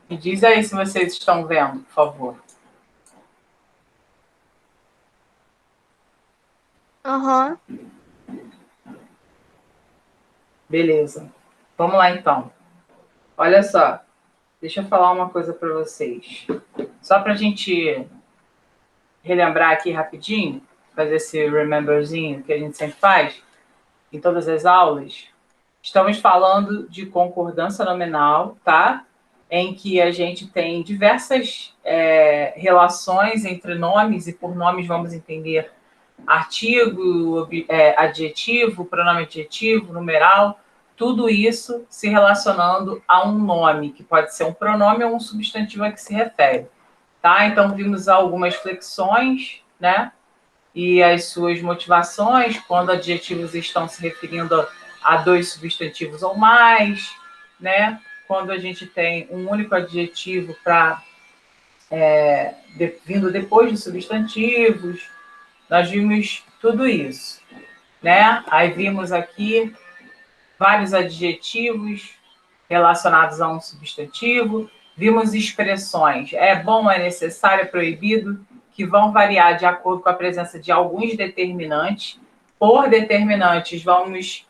Me diz aí se vocês estão vendo, por favor. Aham. Beleza. Vamos lá, então. Olha só. Deixa eu falar uma coisa para vocês. Só para a gente relembrar aqui rapidinho, fazer esse rememberzinho que a gente sempre faz em todas as aulas. Estamos falando de concordância nominal, tá? Em que a gente tem diversas relações entre nomes, e por nomes vamos entender artigo, adjetivo, pronome adjetivo, numeral, tudo isso se relacionando a um nome, que pode ser um pronome ou um substantivo a que se refere. Tá? Então, vimos algumas flexões, né? E as suas motivações, quando adjetivos estão se referindo a dois substantivos ou mais, né? Quando a gente tem um único adjetivo vindo depois de substantivos, nós vimos tudo isso, né? Aí vimos aqui vários adjetivos relacionados a um substantivo, vimos expressões é bom, é necessário, é proibido, que vão variar de acordo com a presença de alguns determinantes. Por determinantes, vamos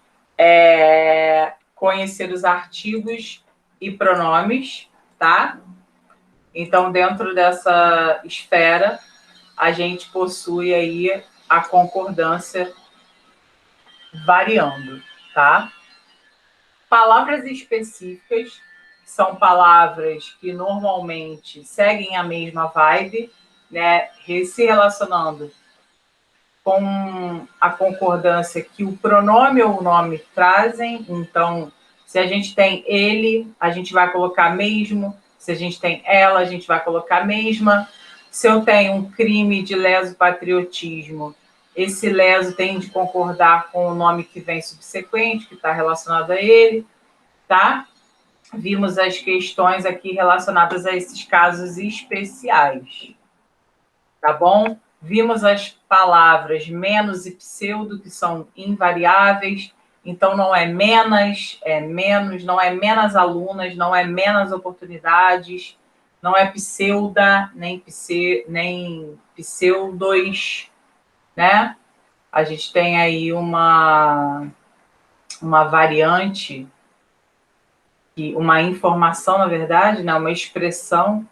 conhecer os artigos e pronomes, tá? Então, dentro dessa esfera, a gente possui aí a concordância variando, tá? Palavras específicas são palavras que normalmente seguem a mesma vibe, né? Se relacionando com a concordância que o pronome ou o nome trazem. Então, se a gente tem ele, a gente vai colocar mesmo. Se a gente tem ela, a gente vai colocar mesma. Se eu tenho um crime de leso patriotismo, esse leso tem de concordar com o nome que vem subsequente, que está relacionado a ele, tá? Vimos as questões aqui relacionadas a esses casos especiais, tá bom? Vimos as palavras menos e pseudo, que são invariáveis, então não é menos, é menos, não é menos alunas, não é menos oportunidades, não é pseuda, nem pseudos, né? A gente tem aí uma variante, uma informação, na verdade, né? Uma expressão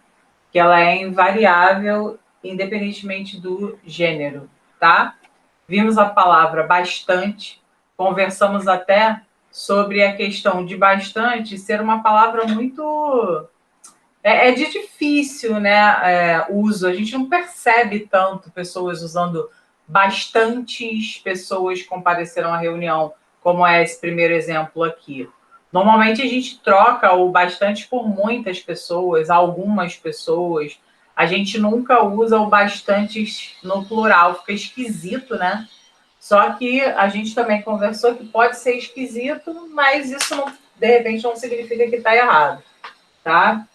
que ela é invariável independentemente do gênero, tá? Vimos a palavra bastante, conversamos até sobre a questão de bastante ser uma palavra muito de difícil, né, uso. A gente não percebe tanto pessoas usando bastantes pessoas compareceram à reunião, como é esse primeiro exemplo aqui. Normalmente a gente troca o bastante por muitas pessoas, algumas pessoas. A gente nunca usa o bastantes no plural, fica esquisito, né? Só que a gente também conversou que pode ser esquisito, mas isso não, de repente não significa que está errado, tá?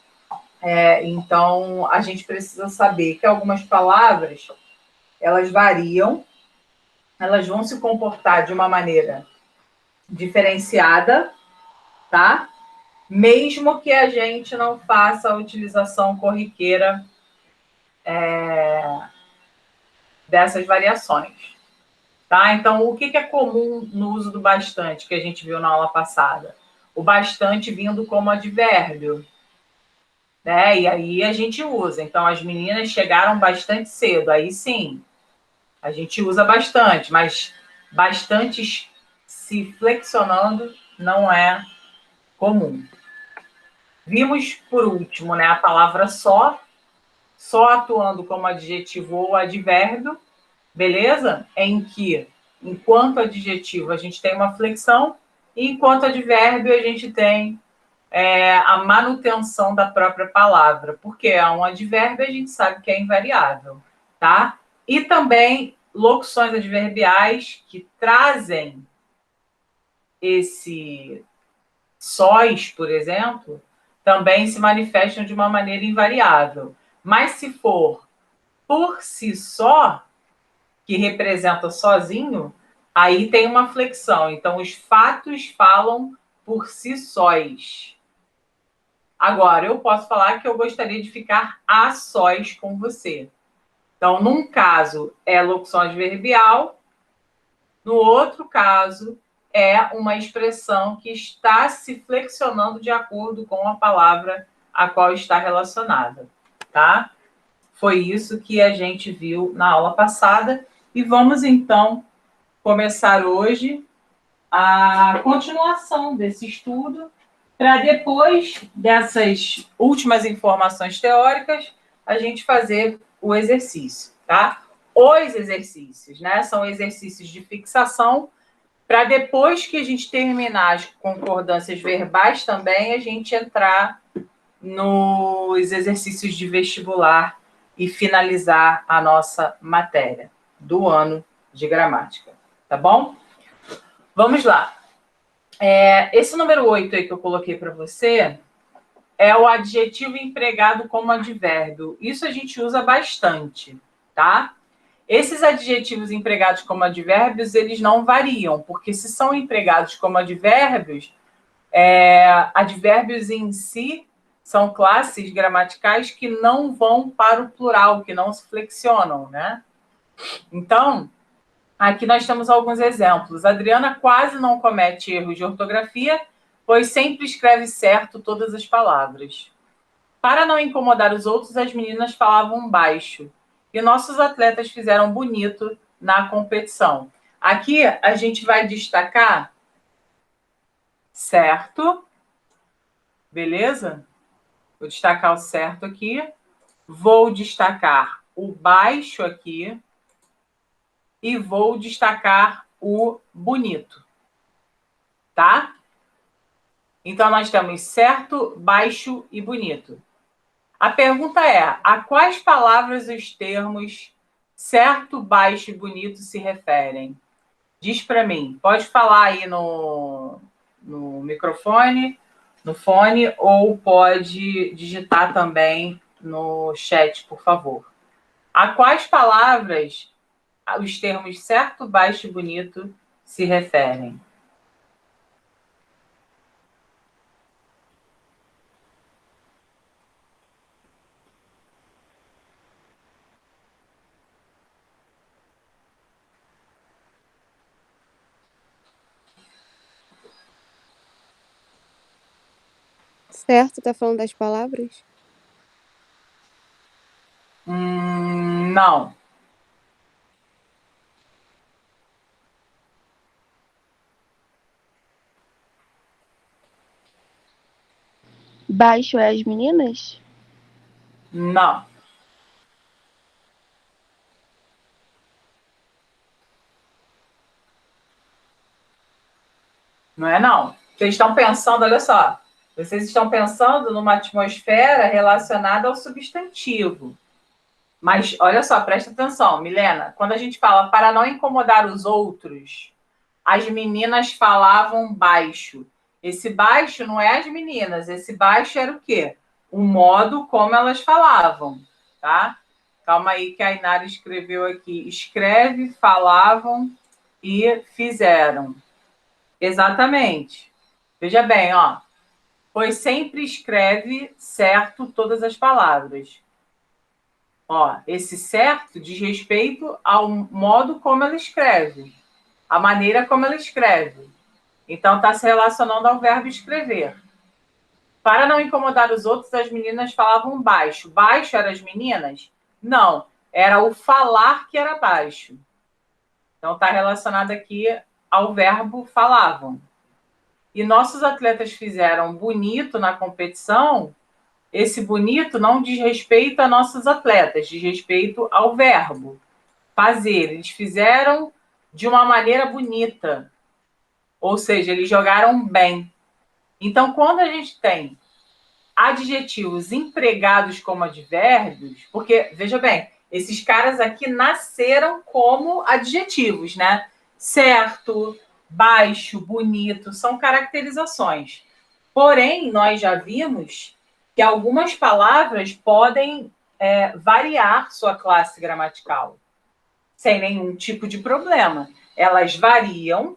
Então, a gente precisa saber que algumas palavras, elas variam, elas vão se comportar de uma maneira diferenciada, tá? Mesmo que a gente não faça a utilização corriqueira dessas variações, tá? Então, o que é comum no uso do bastante, que a gente viu na aula passada? O bastante vindo como advérbio, né? E aí a gente usa. Então, as meninas chegaram bastante cedo, aí sim, a gente usa bastante, mas bastante se flexionando não é comum. Vimos, por último, né, a palavra só atuando como adjetivo ou advérbio, beleza? Em que, enquanto adjetivo, a gente tem uma flexão, e enquanto advérbio, a gente tem a manutenção da própria palavra, porque é um advérbio, a gente sabe que é invariável, tá? E também locuções adverbiais que trazem esse sóis, por exemplo, também se manifestam de uma maneira invariável. Mas se for por si só, que representa sozinho, aí tem uma flexão. Então, os fatos falam por si sóis. Agora, eu posso falar que eu gostaria de ficar a sós com você. Então, num caso, é locução adverbial, no outro caso, é uma expressão que está se flexionando de acordo com a palavra a qual está relacionada, tá? Foi isso que a gente viu na aula passada. E vamos, então, começar hoje a continuação desse estudo, para depois dessas últimas informações teóricas, a gente fazer o exercício, tá? Os exercícios, né? São exercícios de fixação, para depois que a gente terminar as concordâncias verbais também, a gente entrar nos exercícios de vestibular e finalizar a nossa matéria do ano de gramática, tá bom? Vamos lá. Esse número 8 aí que eu coloquei para você é o adjetivo empregado como advérbio. Isso a gente usa bastante, tá? Esses adjetivos empregados como advérbios, eles não variam, porque se são empregados como advérbios, advérbios em si são classes gramaticais que não vão para o plural, que não se flexionam, né? Então, aqui nós temos alguns exemplos. A Adriana quase não comete erros de ortografia, pois sempre escreve certo todas as palavras. Para não incomodar os outros, as meninas falavam baixo. E nossos atletas fizeram bonito na competição. Aqui a gente vai destacar certo, beleza? Vou destacar o certo aqui. Vou destacar o baixo aqui. E vou destacar o bonito. Tá? Então, nós temos certo, baixo e bonito. A pergunta é, a quais palavras os termos certo, baixo e bonito se referem? Diz para mim. Pode falar aí no microfone, no fone, ou pode digitar também no chat, por favor. A quais palavras os termos certo, baixo e bonito se referem? Certo, tá falando das palavras? Não. Baixo é as meninas? Não. Não é não. Vocês estão pensando, olha só, vocês estão pensando numa atmosfera relacionada ao substantivo. Mas, olha só, presta atenção, Milena, quando a gente fala para não incomodar os outros, as meninas falavam baixo. Esse baixo não é as meninas, esse baixo era o quê? O modo como elas falavam, tá? Calma aí que a Inara escreveu aqui. Escreve, falavam e fizeram. Exatamente. Veja bem, ó. Pois sempre escreve certo todas as palavras. Ó, esse certo diz respeito ao modo como ela escreve, a maneira como ela escreve. Então, está se relacionando ao verbo escrever. Para não incomodar os outros, as meninas falavam baixo. Baixo eram as meninas? Não, era o falar que era baixo. Então, está relacionado aqui ao verbo falavam. E nossos atletas fizeram bonito na competição. Esse bonito não diz respeito a nossos atletas, diz respeito ao verbo fazer. Eles fizeram de uma maneira bonita, ou seja, eles jogaram bem. Então, quando a gente tem adjetivos empregados como advérbios, porque, veja bem, esses caras aqui nasceram como adjetivos, né? Certo, baixo, bonito, são caracterizações. Porém, nós já vimos que algumas palavras podem variar sua classe gramatical, sem nenhum tipo de problema. Elas variam,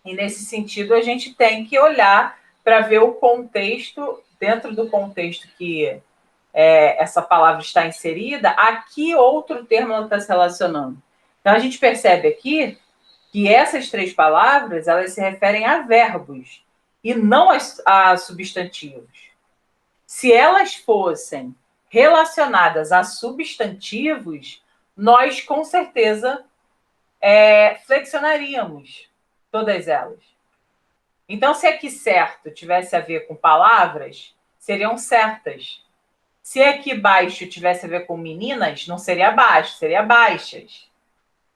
e nesse sentido a gente tem que olhar para ver o contexto, dentro do contexto que essa palavra está inserida, a que outro termo ela está se relacionando. Então, a gente percebe aqui que essas 3 palavras, elas se referem a verbos e não a substantivos. Se elas fossem relacionadas a substantivos, nós, com certeza, flexionaríamos todas elas. Então, se aqui certo tivesse a ver com palavras, seriam certas. Se aqui baixo tivesse a ver com meninas, não seria baixo, seria baixas.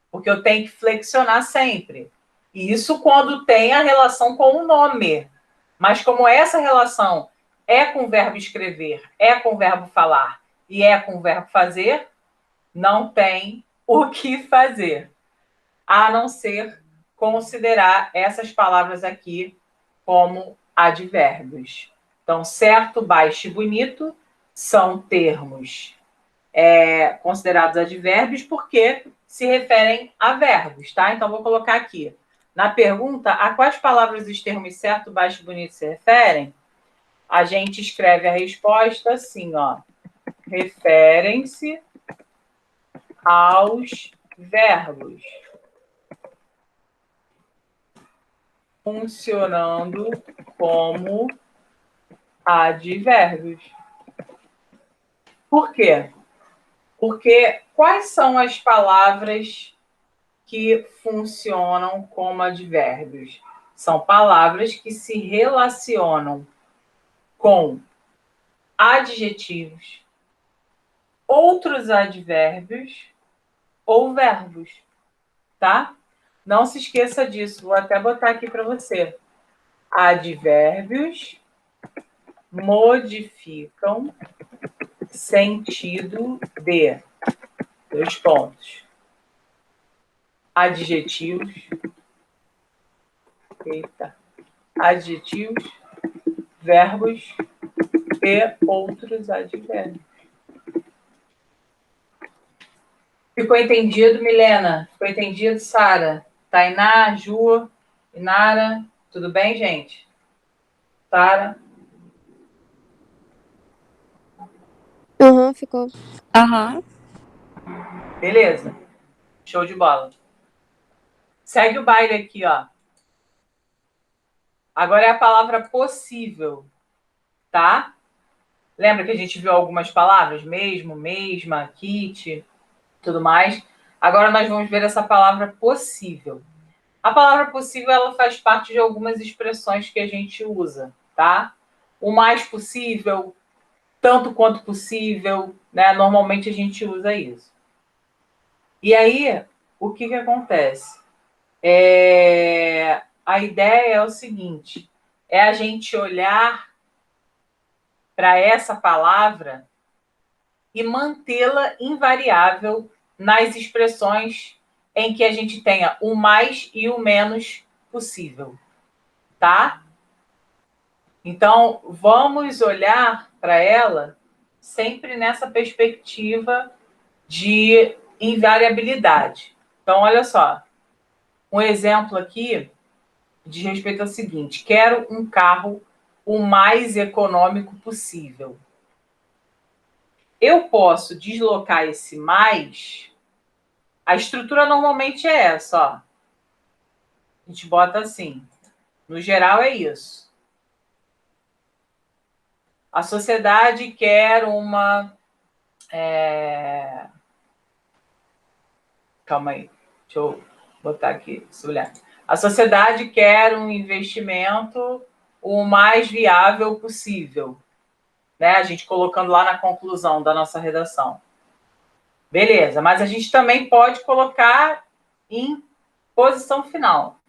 Porque eu tenho que flexionar sempre. E isso quando tem a relação com o nome. Mas como essa relação é com o verbo escrever, é com o verbo falar e é com o verbo fazer, não tem o que fazer, a não ser considerar essas palavras aqui como advérbios. Então, certo, baixo e bonito são termos considerados advérbios porque se referem a verbos, tá? Então, vou colocar aqui. Na pergunta, a quais palavras os termos certo, baixo e bonito se referem? A gente escreve a resposta assim, ó. Referem-se aos verbos funcionando como advérbios. Por quê? Porque quais são as palavras que funcionam como advérbios? São palavras que se relacionam com adjetivos, outros advérbios ou verbos, tá? Não se esqueça disso, vou até botar aqui para você. Advérbios modificam sentido de 2 pontos. Adjetivos. Adjetivos, verbos e outros advérbios. Ficou entendido, Milena? Ficou entendido, Sara? Tainá, Ju, Inara, tudo bem, gente? Sara? Ficou. Beleza. Show de bola. Segue o baile aqui, ó. Agora é a palavra possível, tá? Lembra que a gente viu algumas palavras? Mesmo, mesma, kit, tudo mais. Agora nós vamos ver essa palavra possível. A palavra possível, ela faz parte de algumas expressões que a gente usa, tá? O mais possível, tanto quanto possível, né? Normalmente a gente usa isso. E aí, o que acontece? A ideia é o seguinte, é a gente olhar para essa palavra e mantê-la invariável nas expressões em que a gente tenha o mais e o menos possível, tá? Então, vamos olhar para ela sempre nessa perspectiva de invariabilidade. Então, olha só, um exemplo aqui diz respeito ao seguinte: quero um carro o mais econômico possível. Eu posso deslocar esse mais. A estrutura normalmente é essa, ó. A gente bota assim. No geral é isso. A sociedade quer uma... Calma aí. Deixa eu botar aqui, olhar. A sociedade quer um investimento o mais viável possível. Né? A gente colocando lá na conclusão da nossa redação. Beleza, mas a gente também pode colocar em posição final.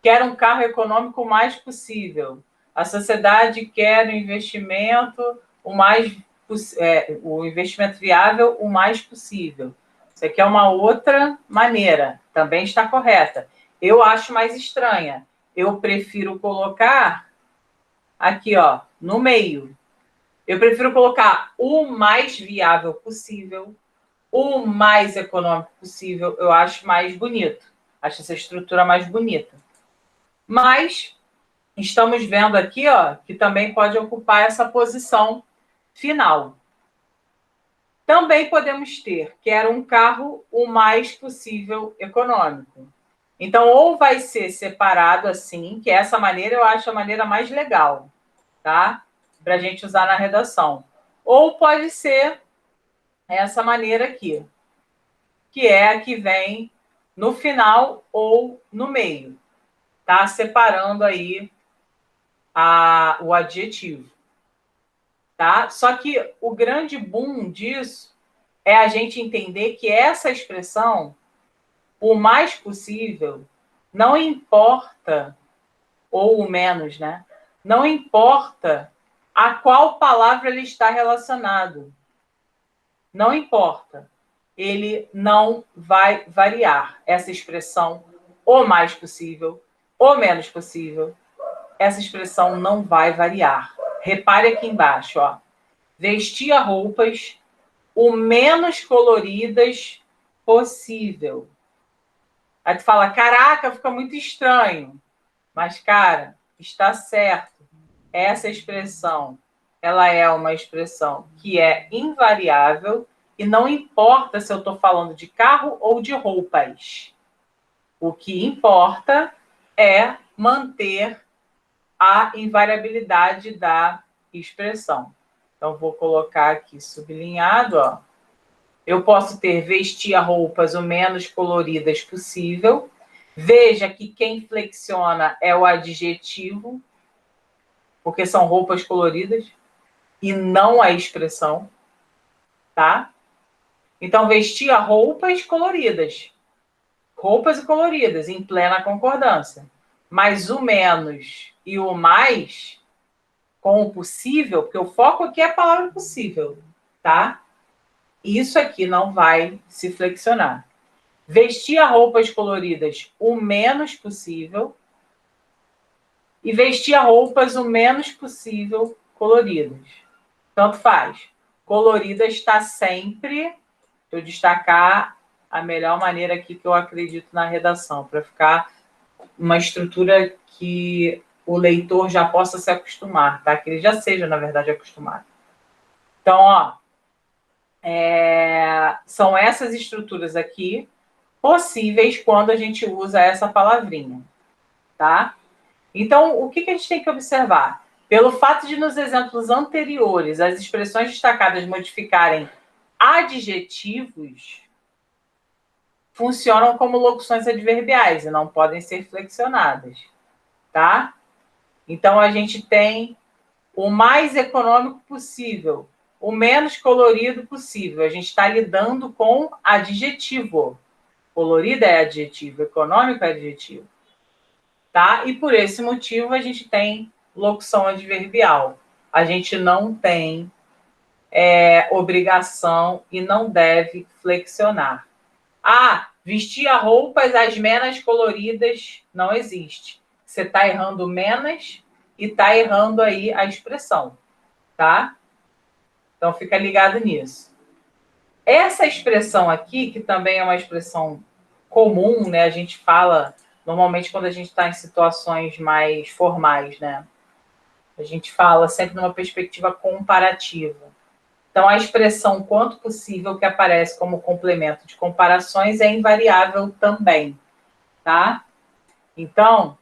Quer um carro econômico o mais possível. A sociedade quer um investimento o investimento viável o mais possível. Isso aqui é uma outra maneira, também está correta. Eu acho mais estranha. Eu prefiro colocar aqui, ó, no meio. Eu prefiro colocar o mais viável possível, o mais econômico possível. Eu acho mais bonito. Acho essa estrutura mais bonita. Mas estamos vendo aqui, ó, que também pode ocupar essa posição final. Também podemos ter, quero um carro o mais possível econômico. Então, ou vai ser separado assim, que essa maneira eu acho a maneira mais legal, tá? Para a gente usar na redação. Ou pode ser essa maneira aqui, que é a que vem no final ou no meio, tá? Separando aí o adjetivo, tá? Só que o grande boom disso é a gente entender que essa expressão, o mais possível, não importa, ou o menos, né? Não importa a qual palavra ele está relacionado. Não importa. Ele não vai variar. Essa expressão, o mais possível, o menos possível, essa expressão não vai variar. Repare aqui embaixo, ó. Vestia roupas o menos coloridas possível. Aí tu fala, caraca, fica muito estranho. Mas, cara, está certo. Essa expressão, ela é uma expressão que é invariável e não importa se eu estou falando de carro ou de roupas. O que importa é manter a invariabilidade da expressão. Então, vou colocar aqui sublinhado, ó. Eu posso ter vestir roupas o menos coloridas possível. Veja que quem flexiona é o adjetivo, porque são roupas coloridas, e não a expressão, tá? Então, vestir roupas coloridas. Roupas e coloridas, em plena concordância. Mas o menos e o mais, com o possível, porque o foco aqui é a palavra possível, tá? Isso aqui não vai se flexionar. Vestir roupas coloridas o menos possível e vestir roupas o menos possível coloridas. Tanto faz. Colorida está sempre, deixa eu destacar a melhor maneira aqui que eu acredito na redação, para ficar uma estrutura que o leitor já possa se acostumar, tá? Que ele já seja, na verdade, acostumado. Então, ó, são essas estruturas aqui possíveis quando a gente usa essa palavrinha, tá? Então, o que a gente tem que observar? Pelo fato de, nos exemplos anteriores, as expressões destacadas modificarem adjetivos, funcionam como locuções adverbiais e não podem ser flexionadas, tá? Então, a gente tem o mais econômico possível, o menos colorido possível. A gente está lidando com adjetivo. Colorido é adjetivo, econômico é adjetivo. Tá? E por esse motivo a gente tem locução adverbial. A gente não tem obrigação e não deve flexionar. Ah, vestir roupas as menos coloridas não existe. Você está errando menos e está errando aí a expressão, tá? Então fica ligado nisso. Essa expressão aqui, que também é uma expressão comum, né? A gente fala normalmente quando a gente está em situações mais formais, né? A gente fala sempre numa perspectiva comparativa. Então, a expressão quanto possível que aparece como complemento de comparações é invariável também, tá? Então,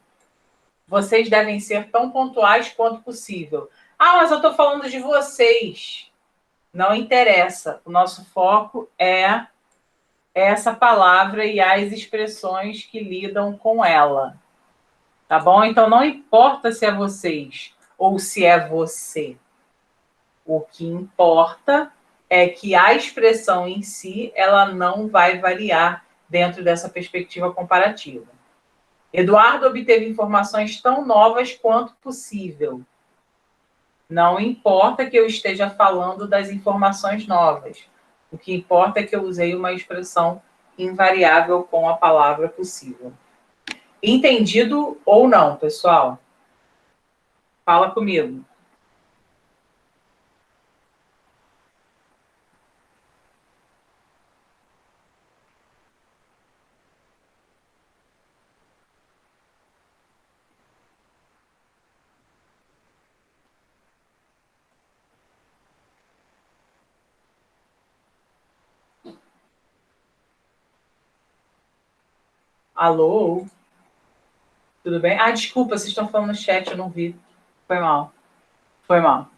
vocês devem ser tão pontuais quanto possível. Ah, mas eu estou falando de vocês. Não interessa. O nosso foco é essa palavra e as expressões que lidam com ela. Tá bom? Então, não importa se é vocês ou se é você. O que importa é que a expressão em si, ela não vai variar dentro dessa perspectiva comparativa. Eduardo obteve informações tão novas quanto possível. Não importa que eu esteja falando das informações novas. O que importa é que eu usei uma expressão invariável com a palavra possível. Entendido ou não, pessoal? Fala comigo. Alô? Tudo bem? Ah, desculpa, vocês estão falando no chat, eu não vi. Foi mal. Foi mal.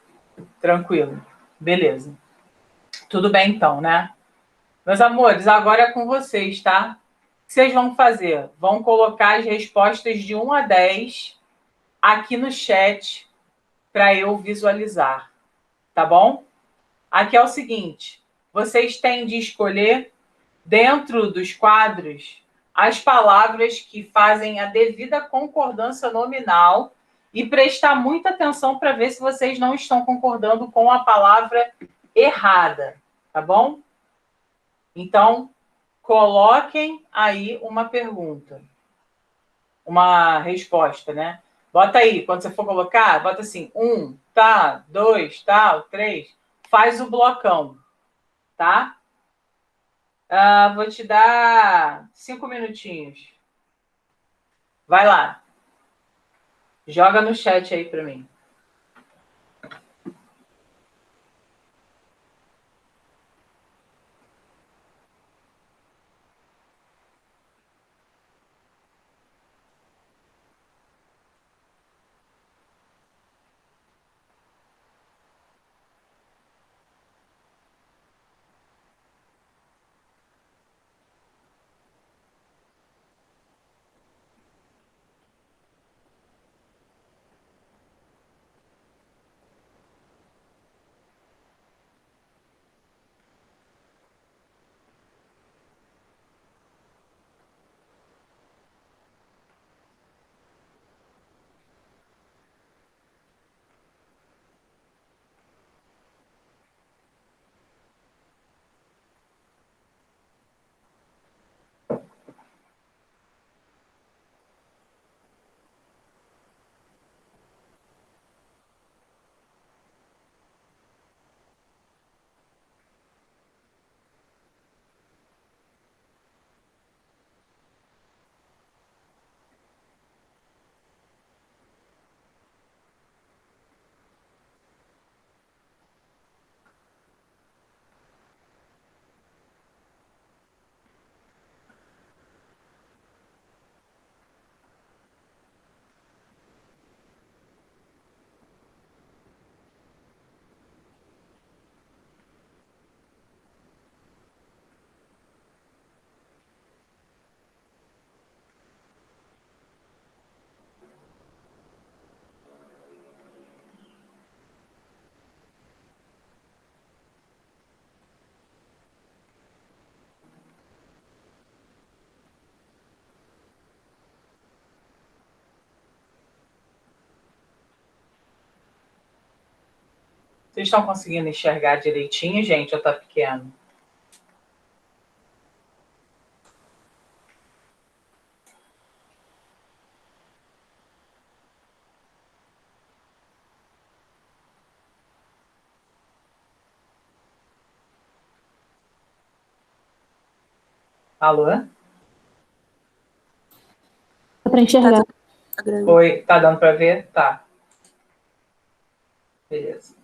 Tranquilo. Beleza. Tudo bem então, né? Meus amores, agora é com vocês, tá? O que vocês vão fazer? Vão colocar as respostas de 1 a 10 aqui no chat para eu visualizar, tá bom? Aqui é o seguinte, vocês têm de escolher dentro dos quadros as palavras que fazem a devida concordância nominal e prestar muita atenção para ver se vocês não estão concordando com a palavra errada, tá bom? Então, coloquem aí uma pergunta, uma resposta, né? Bota aí, quando você for colocar, bota assim, 1, tá, 2, tal, 3, faz o blocão, tá? Vou te dar 5 minutinhos. Vai lá. Joga no chat aí para mim. Vocês estão conseguindo enxergar direitinho, gente, ou tá pequeno? Alô? Dá pra enxergar. Oi, tá dando para ver? Tá. Beleza.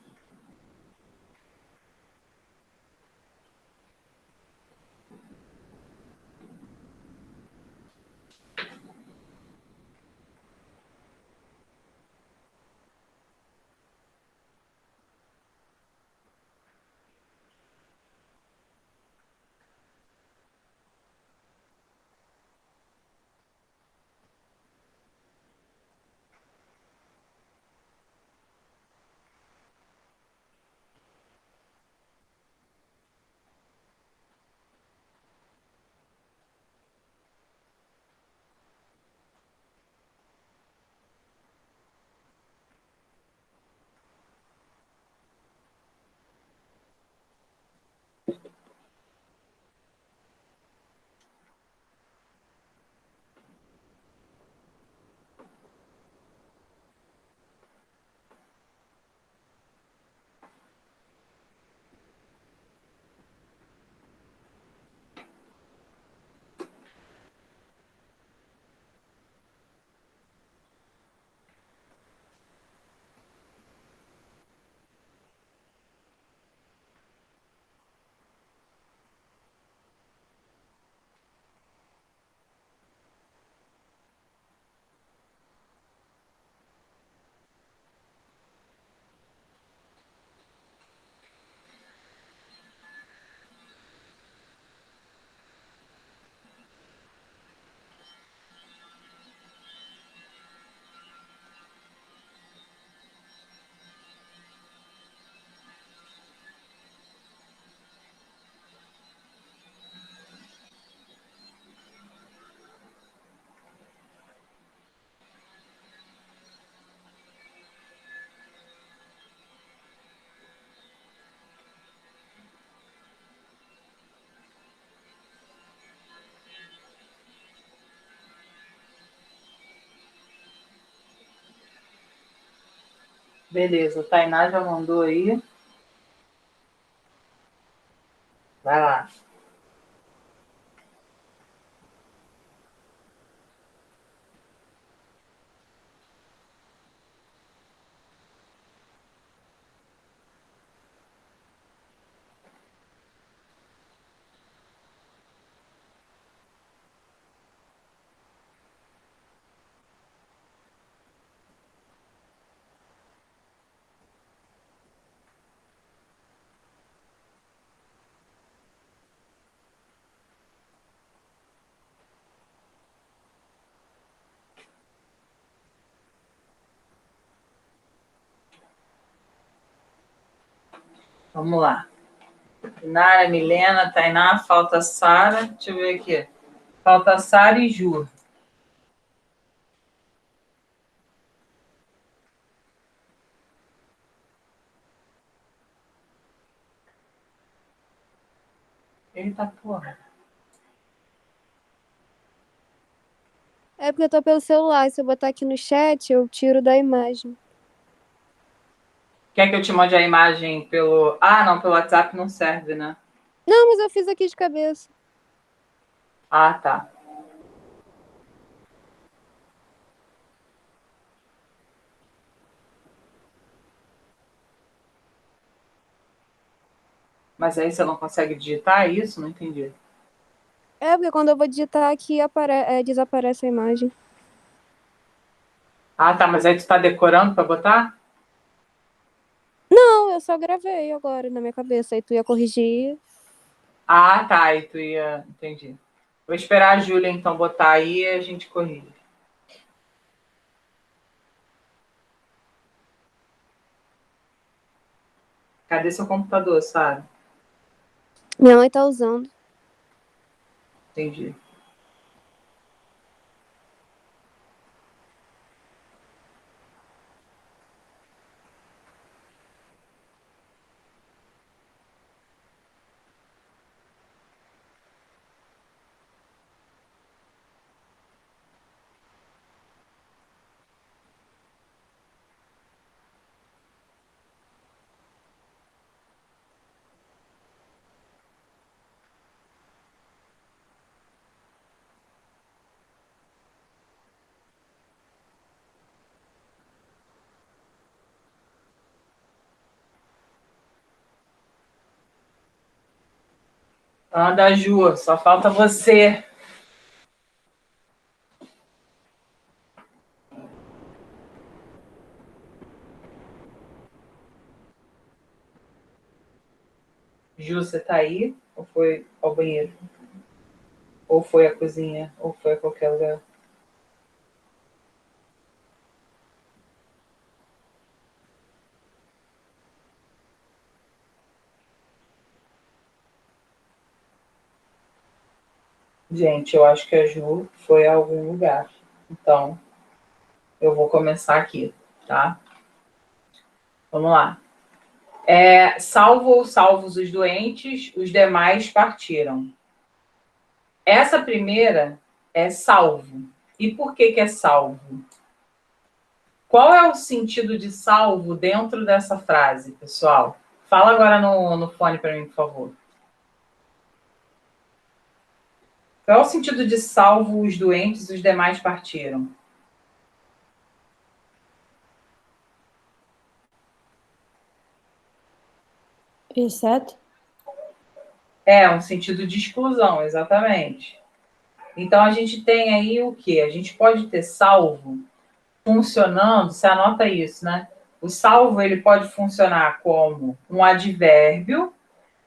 Beleza, a Tainá já mandou aí. Vai lá. Vamos lá. Nara, Milena, Tainá, falta Sara. Deixa eu ver aqui. Falta Sara e Ju. Eita porra. É porque eu tô pelo celular. Se eu botar aqui no chat, eu tiro da imagem. Quer que eu te mande a imagem pelo... Ah, não, pelo WhatsApp não serve, né? Não, mas eu fiz aqui de cabeça. Ah, tá. Mas aí você não consegue digitar isso? Não entendi. É porque quando eu vou digitar aqui, desaparece a imagem. Ah, tá, mas aí tu tá decorando para botar? Não, eu só gravei agora na minha cabeça. Aí tu ia corrigir. Ah, tá, aí tu ia... Entendi. Vou esperar a Júlia, então, botar aí e a gente corrige. Cadê seu computador, Sara? Minha mãe tá usando. Entendi. Anda, Ju, só falta você. Ju, você tá aí? Ou foi ao banheiro? Ou foi à cozinha? Ou foi a qualquer lugar? Gente, eu acho que a Ju foi a algum lugar. Então, eu vou começar aqui, tá? Vamos lá. Salvo ou salvos os doentes, os demais partiram. Essa primeira é salvo. E por que é salvo? Qual é o sentido de salvo dentro dessa frase, pessoal? Fala agora no fone para mim, por favor. Qual é o sentido de salvo os doentes e os demais partiram? Exceto? É um sentido de exclusão, exatamente. Então, a gente tem aí o quê? A gente pode ter salvo funcionando, você anota isso, né? O salvo ele pode funcionar como um advérbio,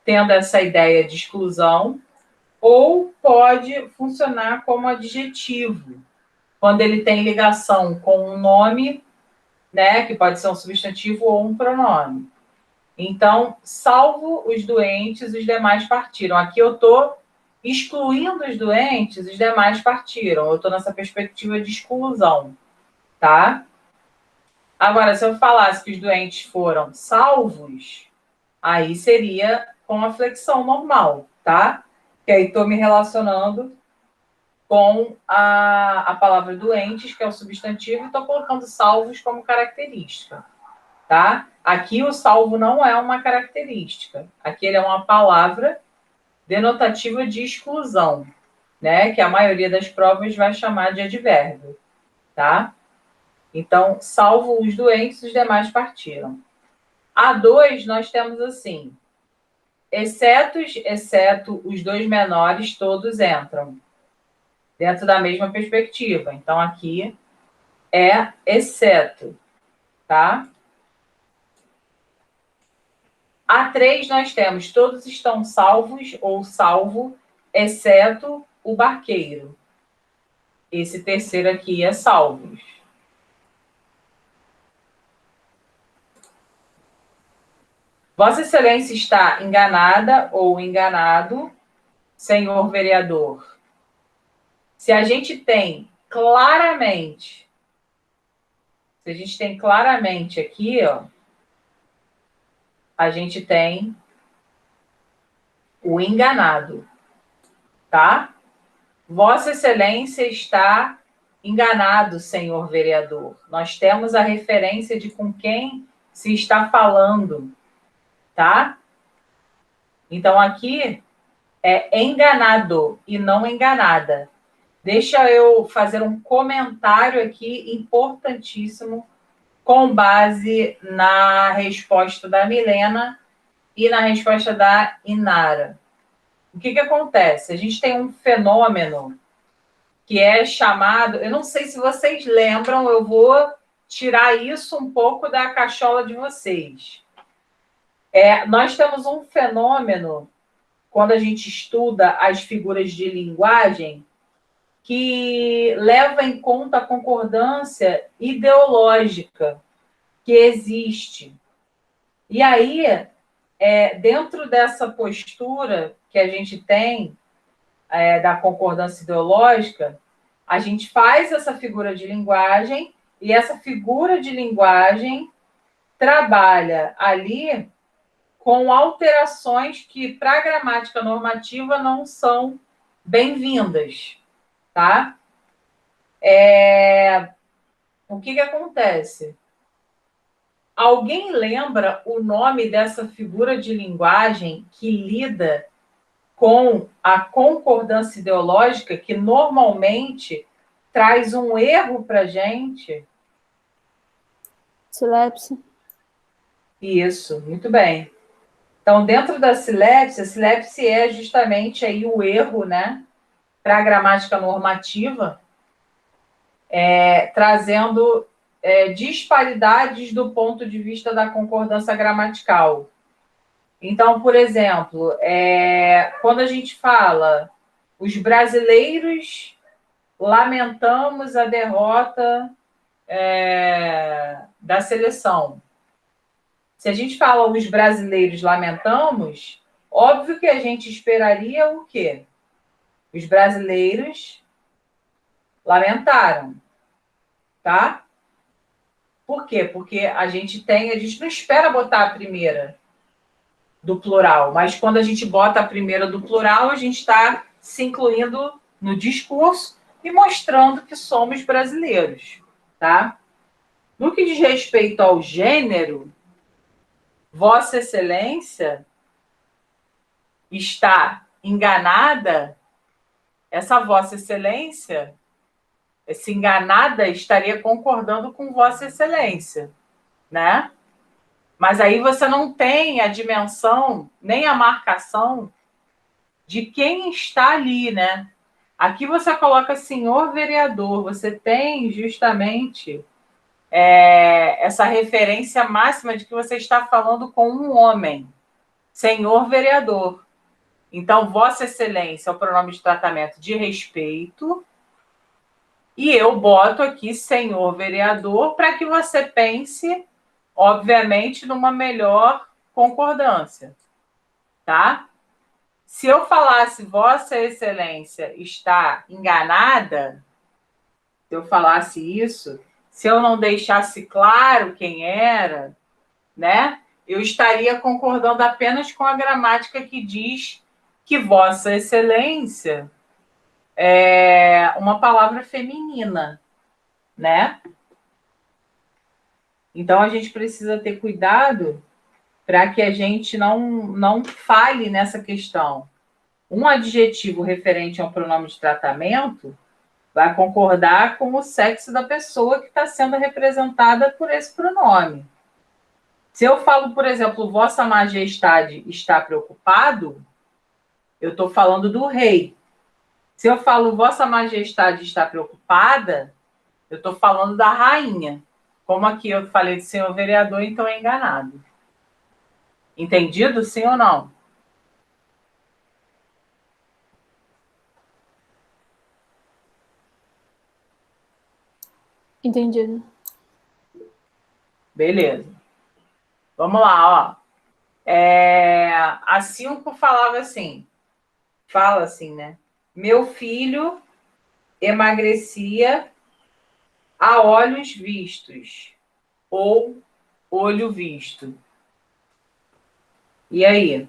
tendo essa ideia de exclusão, ou pode funcionar como adjetivo, quando ele tem ligação com um nome, né, que pode ser um substantivo ou um pronome. Então, salvo os doentes, os demais partiram. Aqui eu estou excluindo os doentes, os demais partiram. Eu estou nessa perspectiva de exclusão, tá? Agora, se eu falasse que os doentes foram salvos, aí seria com a flexão normal, tá? Que aí estou me relacionando com a palavra doentes, que é o substantivo, e estou colocando salvos como característica. tá? Aqui o salvo não é uma característica. Aqui ele é uma palavra denotativa de exclusão, né? Que a maioria das provas vai chamar de advérbio, tá? Então, salvo os doentes, os demais partiram. A2, nós temos assim, exceto os dois menores, todos entram dentro da mesma perspectiva. Então, aqui é exceto, tá? A3, nós temos todos estão salvos ou salvo, exceto o barqueiro. Esse terceiro aqui é salvos. Vossa Excelência está enganada ou enganado, senhor vereador. Se a gente tem claramente aqui, ó, a gente tem o enganado, tá? Vossa Excelência está enganado, senhor vereador. Nós temos a referência de com quem se está falando, tá? Então, aqui é enganado e não enganada. Deixa eu fazer um comentário aqui importantíssimo com base na resposta da Milena e na resposta da Inara. O que acontece? A gente tem um fenômeno que é chamado... Eu não sei se vocês lembram, eu vou tirar isso um pouco da cachola de vocês. Nós temos um fenômeno, quando a gente estuda as figuras de linguagem, que leva em conta a concordância ideológica que existe. E aí, dentro dessa postura que a gente tem da concordância ideológica, a gente faz essa figura de linguagem e essa figura de linguagem trabalha ali com alterações que, para a gramática normativa, não são bem-vindas, tá? O que acontece? Alguém lembra o nome dessa figura de linguagem que lida com a concordância ideológica, que normalmente traz um erro para a gente? Silepse. Isso, muito bem. Então, dentro da silepse, a silepse é justamente aí o erro, né, para a gramática normativa, trazendo disparidades do ponto de vista da concordância gramatical. Então, por exemplo, quando a gente fala os brasileiros lamentamos a derrota da seleção. Se a gente fala os brasileiros lamentamos, óbvio que a gente esperaria o quê? Os brasileiros lamentaram, tá? Por quê? Porque a gente não espera botar a primeira do plural, mas quando a gente bota a primeira do plural, a gente está se incluindo no discurso e mostrando que somos brasileiros, tá? No que diz respeito ao gênero, Vossa Excelência está enganada, essa Vossa Excelência, essa enganada estaria concordando com Vossa Excelência, né? Mas aí você não tem a dimensão, nem a marcação de quem está ali, né? Aqui você coloca senhor vereador, você tem justamente essa referência máxima de que você está falando com um homem, senhor vereador. Então, Vossa Excelência é o pronome de tratamento de respeito, e eu boto aqui senhor vereador para que você pense, obviamente, numa melhor concordância, tá? Se eu falasse Vossa Excelência está enganada, se eu falasse isso, se eu não deixasse claro quem era, né, eu estaria concordando apenas com a gramática que diz que Vossa Excelência é uma palavra feminina, né? Então, a gente precisa ter cuidado para que a gente não falhe nessa questão. Um adjetivo referente a um pronome de tratamento vai concordar com o sexo da pessoa que está sendo representada por esse pronome. Se eu falo, por exemplo, Vossa Majestade está preocupado, eu estou falando do rei. Se eu falo Vossa Majestade está preocupada, eu estou falando da rainha. Como aqui eu falei de senhor vereador, então é enganado. Entendido, sim ou não? Entendido. Beleza. Vamos lá, ó. A 5 falava assim, fala assim, né? Meu filho emagrecia a olhos vistos, ou olho visto. E aí?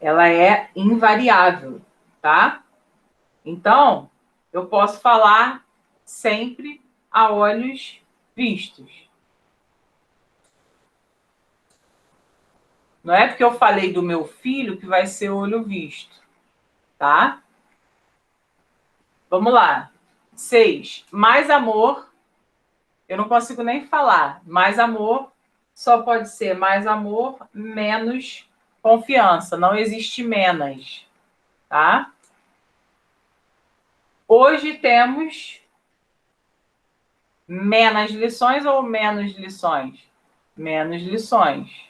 Ela é invariável, tá? Então, eu posso falar sempre a olhos vistos. Não é porque eu falei do meu filho que vai ser olho visto, tá? Vamos lá. 6. Mais amor. Eu não consigo nem falar. Mais amor só pode ser mais amor, menos confiança. Não existe menos, tá? Hoje temos menos lições ou menos lições? Menos lições.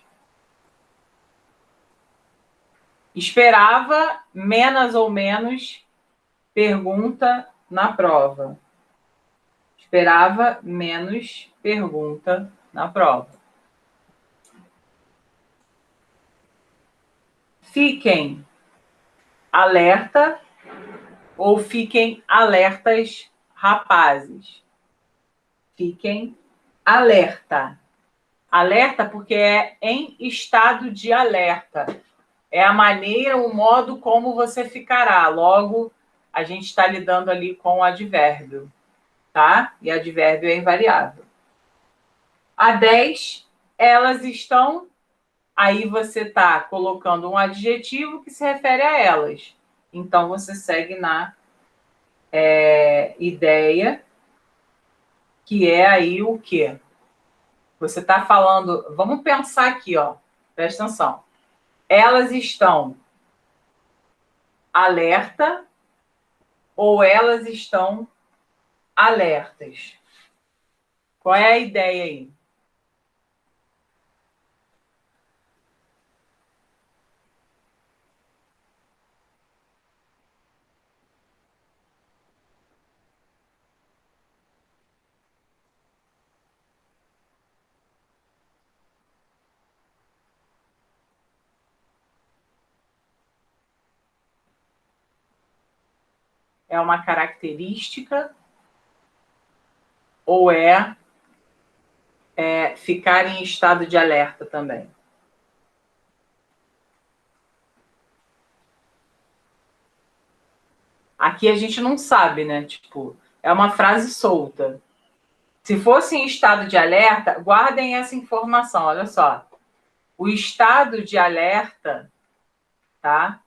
Esperava menos ou menos pergunta na prova. Esperava menos pergunta na prova. Fiquem alerta ou fiquem alertas, rapazes. Fiquem alerta. Alerta porque é em estado de alerta. É a maneira, o modo como você ficará. Logo, a gente está lidando ali com o advérbio, tá? E advérbio é invariável. A 10, elas estão... Aí você está colocando um adjetivo que se refere a elas. Então, você segue na ideia, que é aí o quê? Você está falando... Vamos pensar aqui, ó. Presta atenção. Elas estão alerta ou elas estão alertas? Qual é a ideia aí? É uma característica ou ficar em estado de alerta também? Aqui a gente não sabe, né? Tipo, é uma frase solta. Se fosse em estado de alerta, guardem essa informação, olha só. O estado de alerta, tá?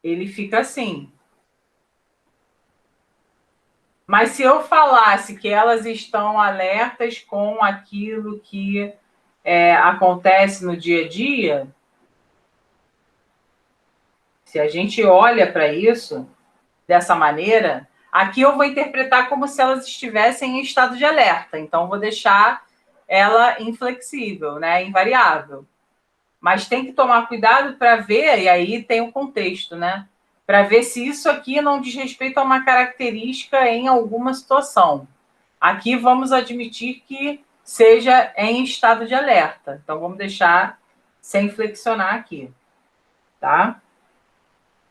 Ele fica assim. Mas se eu falasse que elas estão alertas com aquilo que acontece no dia a dia, se a gente olha para isso dessa maneira, aqui eu vou interpretar como se elas estivessem em estado de alerta. Então, vou deixar ela inflexível, né? Invariável. Mas tem que tomar cuidado para ver, e aí tem o contexto, né? Para ver se isso aqui não diz respeito a uma característica em alguma situação. Aqui vamos admitir que seja em estado de alerta. Então, vamos deixar sem flexionar aqui, tá?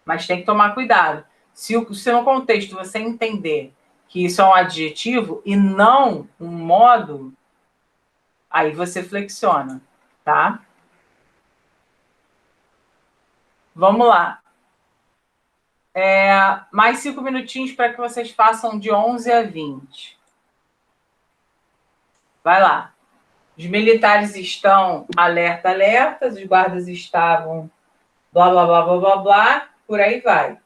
Mas tem que tomar cuidado. Se no contexto você entender que isso é um adjetivo e não um modo, aí você flexiona, tá? Vamos lá. Mais 5 minutinhos para que vocês façam de 11 a 20. Vai lá. Os militares estão alerta, alerta, os guardas estavam blá, blá, blá, blá, blá, blá, por aí vai.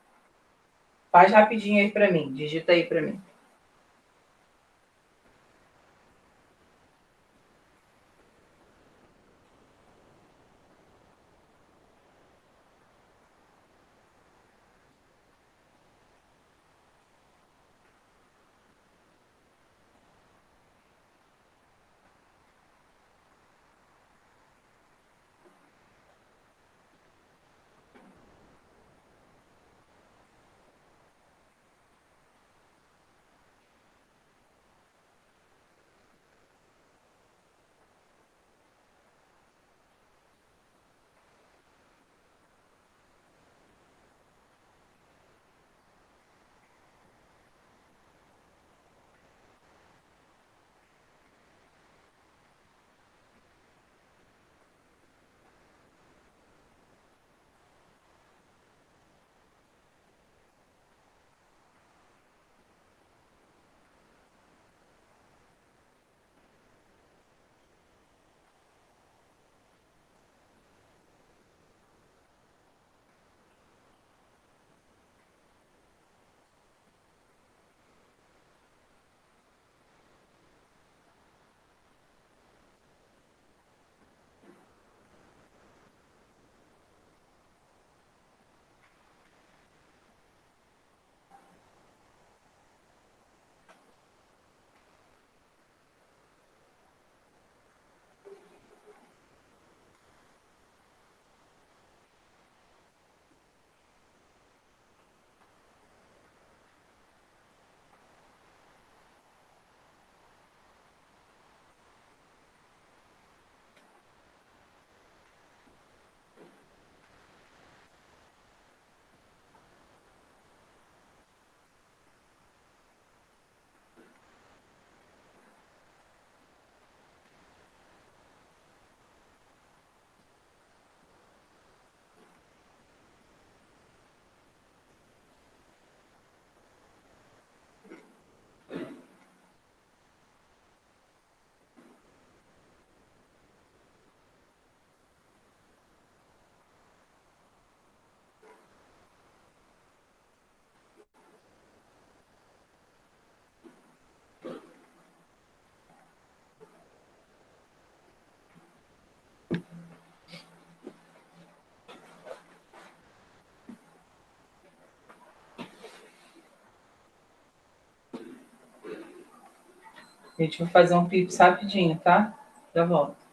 Faz rapidinho aí para mim, digita aí para mim. Gente, vou fazer um pips rapidinho, tá? Já volto.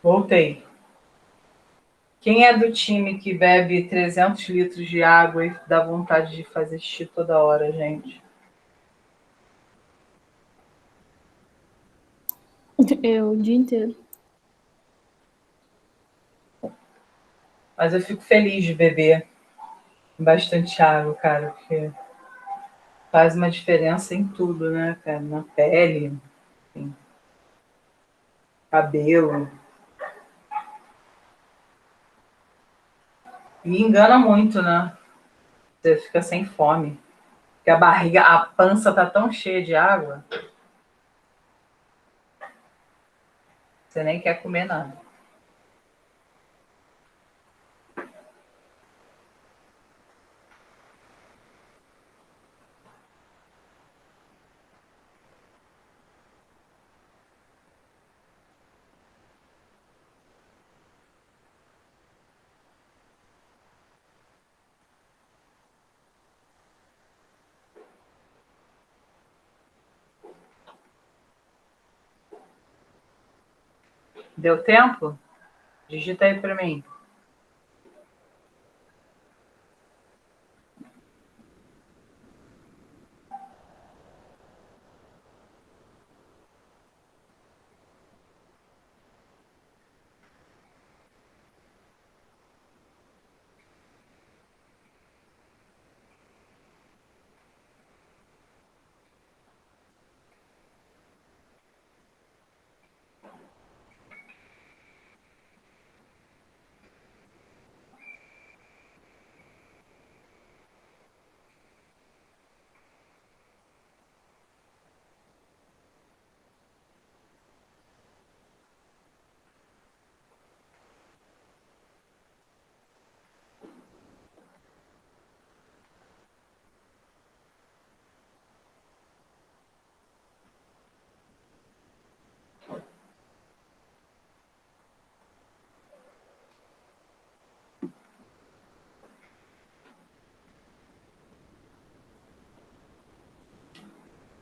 Voltei. Quem é do time que bebe 300 litros de água e dá vontade de fazer xixi toda hora, gente? Eu o dia inteiro. Mas eu fico feliz de beber bastante água, cara, porque faz uma diferença em tudo, né, cara? Na pele, enfim, cabelo. E engana muito, né? Você fica sem fome. Porque a barriga, a pança tá tão cheia de água, você nem quer comer nada. Deu tempo? Digita aí para mim.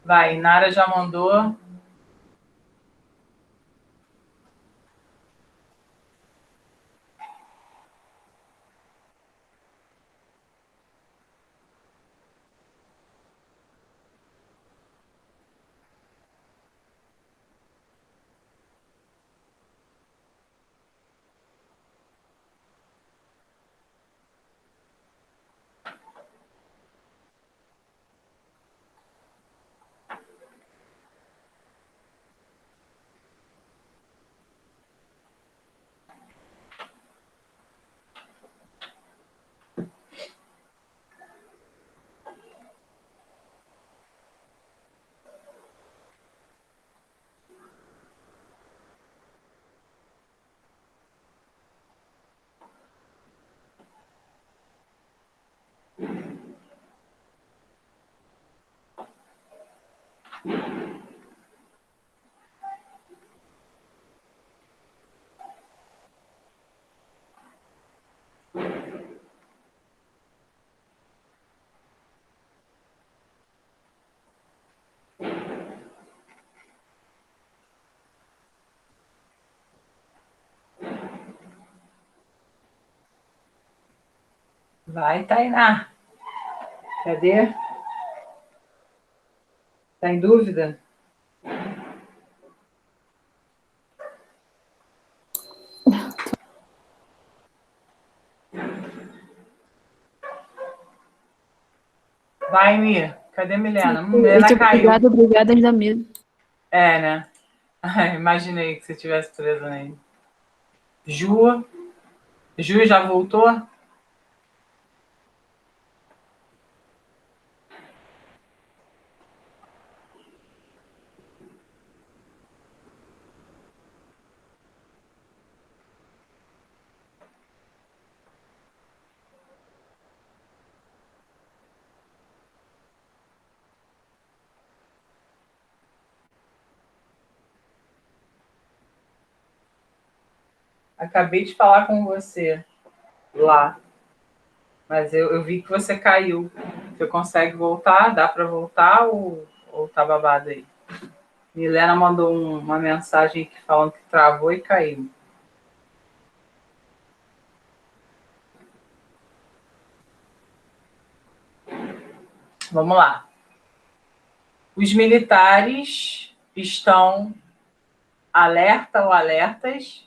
Vai, Nara já mandou. Vai, Tainá. Cadê? Tá em dúvida? Vai, Mir. Cadê Milena? Milena caiu. Obrigada, dá medo. É, né? Imaginei que você tivesse presa nele. Ju. Ju já voltou? Acabei de falar com você lá. Mas eu vi que você caiu. Você consegue voltar? Dá para voltar ou tá babado aí? Milena mandou uma mensagem aqui falando que travou e caiu. Vamos lá. Os militares estão alerta ou alertas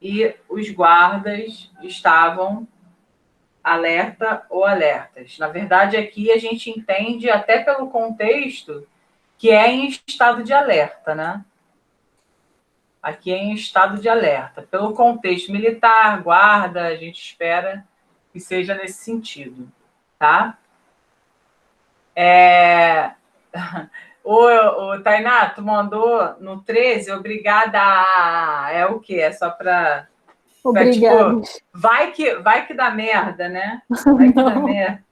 e os guardas estavam alerta ou alertas. Na verdade, aqui a gente entende, até pelo contexto, que é em estado de alerta, né? Aqui é em estado de alerta. Pelo contexto militar, guarda, a gente espera que seja nesse sentido, tá? O Tainá, tu mandou no 13, obrigada. É o quê? É só para tipo, Obrigados. vai que dá merda, né? Vai que dá Não, merda.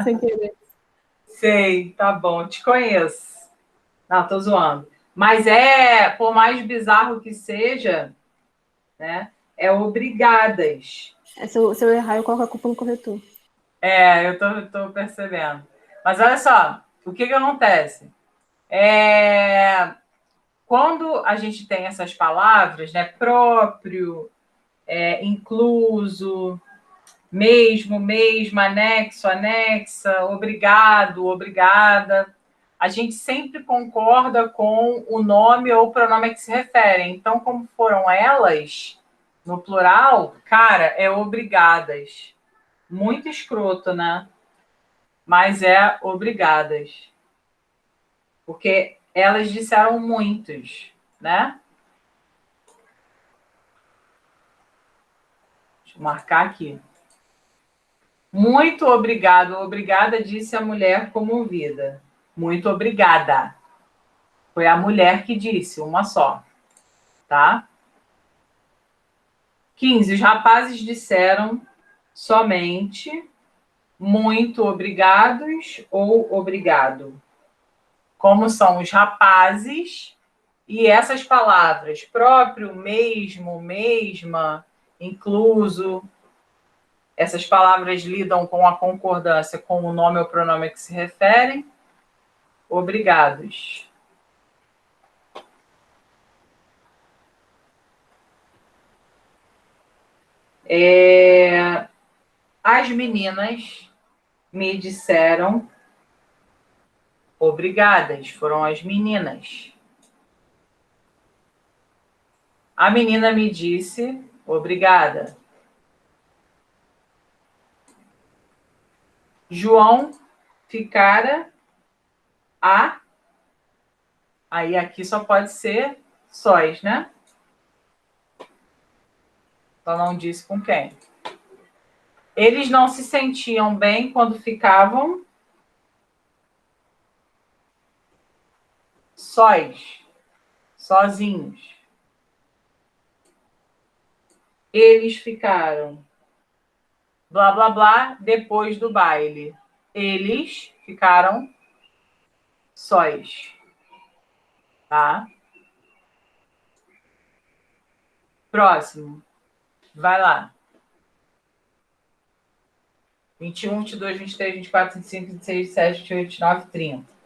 sem querer. Sei, tá bom, te conheço. Não, tô zoando. Mas por mais bizarro que seja, né? É obrigadas. Se eu errar, eu coloco a culpa no corretor. Eu tô percebendo. Mas olha só, o que acontece? Quando a gente tem essas palavras, né? Próprio, incluso, mesmo, mesma, anexo, anexa, obrigado, obrigada. A gente sempre concorda com o nome ou o pronome a que se referem. Então, como foram elas, no plural, cara, é obrigadas. Muito escroto, né? Mas é obrigadas. Porque elas disseram muitos, né? Deixa eu marcar aqui. Muito obrigado. Obrigada, disse a mulher comovida. Muito obrigada. Foi a mulher que disse, uma só. Tá? 15. Os rapazes disseram somente muito obrigados ou obrigado. Como são os rapazes e essas palavras, próprio, mesmo, mesma, incluso, essas palavras lidam com a concordância com o nome ou pronome a que se referem, obrigados. As meninas me disseram obrigadas, foram as meninas. A menina me disse obrigada. João ficara a. Aí aqui só pode ser sóis, né? Só não disse com quem. Eles não se sentiam bem quando ficavam sóis, sozinhos. Eles ficaram blá blá blá depois do baile. Eles ficaram sóis, tá? Próximo. Vai lá. 21, 22, 23, 24, 25, 26, 27, 28, 29, 30.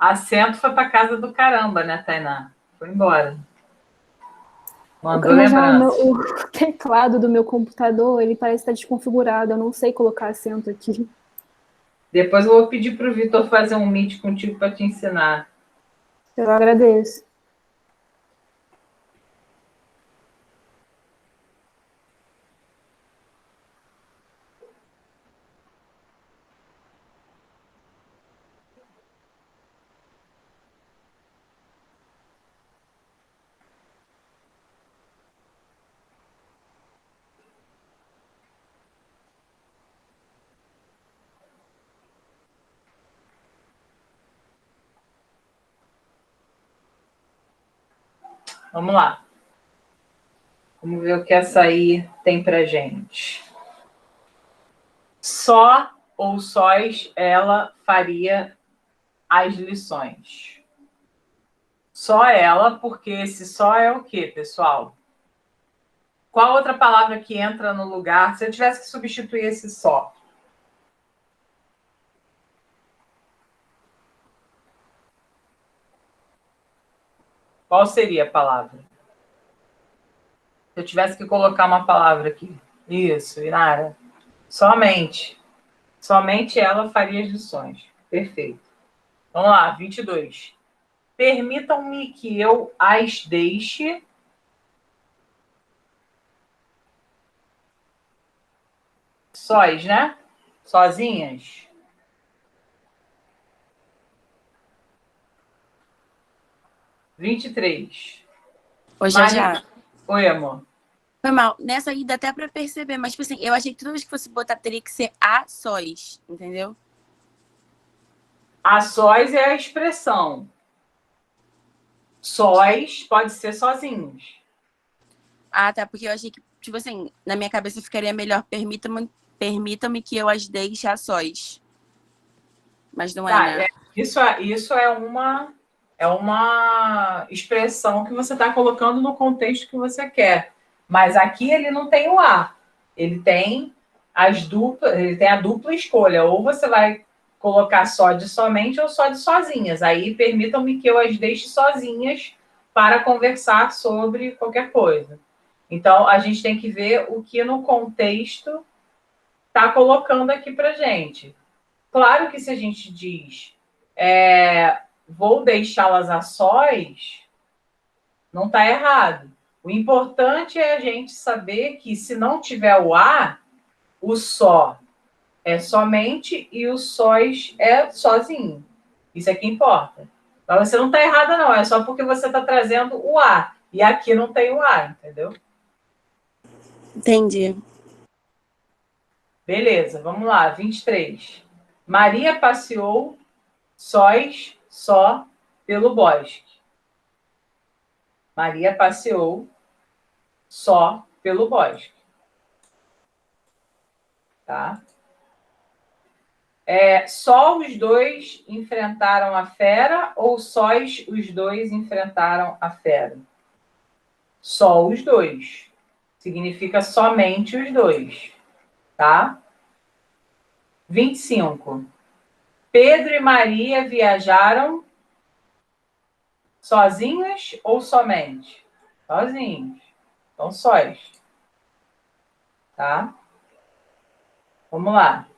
Acento foi para casa do caramba, né, Tainá? Foi embora. Mandou Mas já lembrança. o teclado do meu computador, ele parece estar desconfigurado. Eu não sei colocar acento aqui. Depois eu vou pedir para o Vitor fazer um meet contigo para te ensinar. Eu agradeço. Vamos lá. Vamos ver o que essa aí tem para gente. Só ou sós ela faria as lições. Só ela, porque esse só é o quê, pessoal? Qual outra palavra que entra no lugar? Se eu tivesse que substituir esse só. Qual seria a palavra? Se eu tivesse que colocar uma palavra aqui. Isso, Inara. Somente. Somente ela faria as lições. Perfeito. Vamos lá, 22. Permitam-me que eu as deixe sós, né? Sozinhas. 23. Ô, já. Oi, amor. Foi mal. Nessa aí dá até pra perceber, mas, tipo assim, eu achei que toda vez que fosse botar teria que ser a sós, entendeu? A sós é a expressão. Sós pode ser sozinhos. Ah, tá, porque eu achei que, tipo assim, na minha cabeça ficaria melhor permitam-me que eu as deixe a sós. Mas não é, Tá, né? isso é uma expressão que você está colocando no contexto que você quer. Mas aqui ele não tem o a. Ele tem ele tem a dupla escolha. Ou você vai colocar só de somente ou só de sozinhas. Aí permitam-me que eu as deixe sozinhas para conversar sobre qualquer coisa. Então a gente tem que ver o que no contexto está colocando aqui para gente. Claro que se a gente diz vou deixá-las a sós, não está errado. O importante é a gente saber que se não tiver o a, o só é somente e o sós é sozinho. Isso é que importa. Mas você não está errada, não. É só porque você está trazendo o a. E aqui não tem o a, entendeu? Entendi. Beleza, vamos lá. 23. Maria passeou só pelo bosque. Maria passeou só pelo bosque. Tá? Só os dois enfrentaram a fera ou sós os dois enfrentaram a fera? Só os dois. Significa somente os dois. Tá? 25. Pedro e Maria viajaram sozinhos ou somente? Sozinhos. Então, sós. Tá? Vamos lá.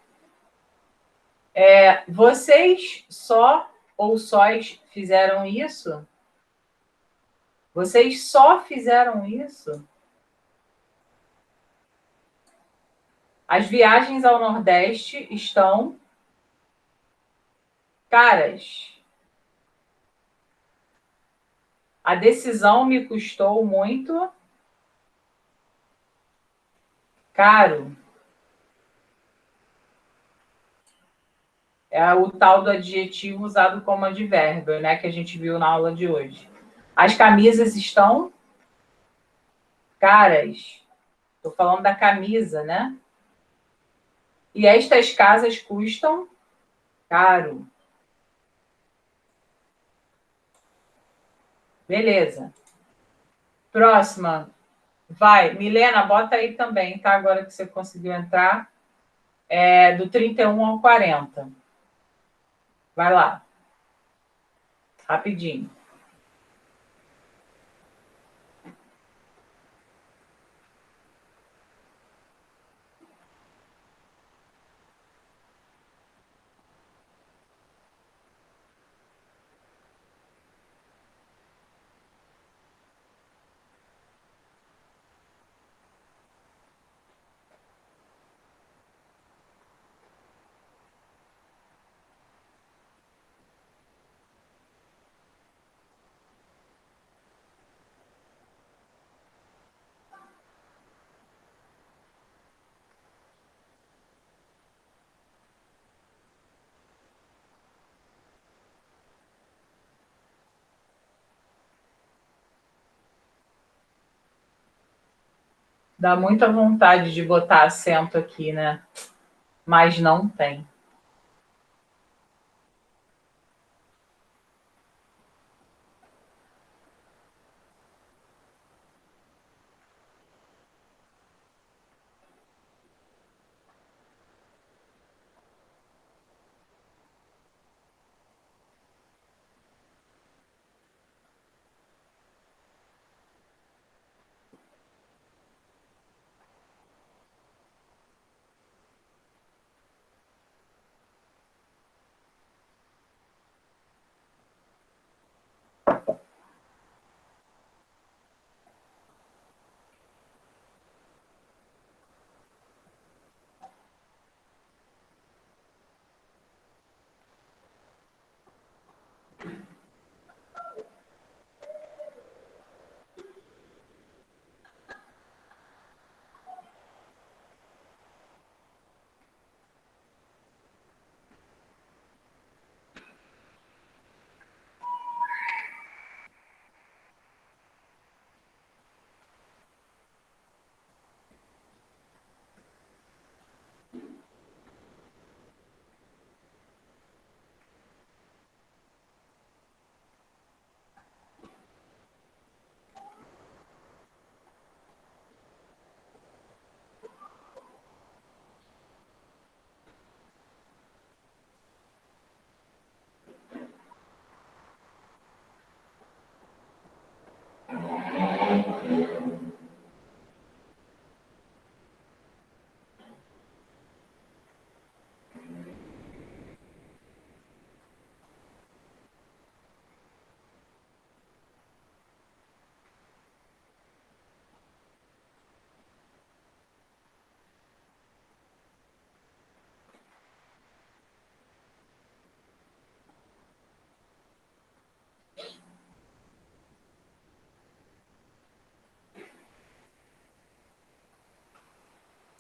Vocês só ou sós fizeram isso? Vocês só fizeram isso? As viagens ao Nordeste estão caras. A decisão me custou muito caro. É o tal do adjetivo usado como advérbio, né, que a gente viu na aula de hoje. As camisas estão caras. Estou falando da camisa, né? E estas casas custam caro. Beleza. Próxima. Vai. Milena, bota aí também, tá? Agora que você conseguiu entrar. Do 31 ao 40. Vai lá. rapidinho. Dá muita vontade de botar assento aqui, né? Mas não tem.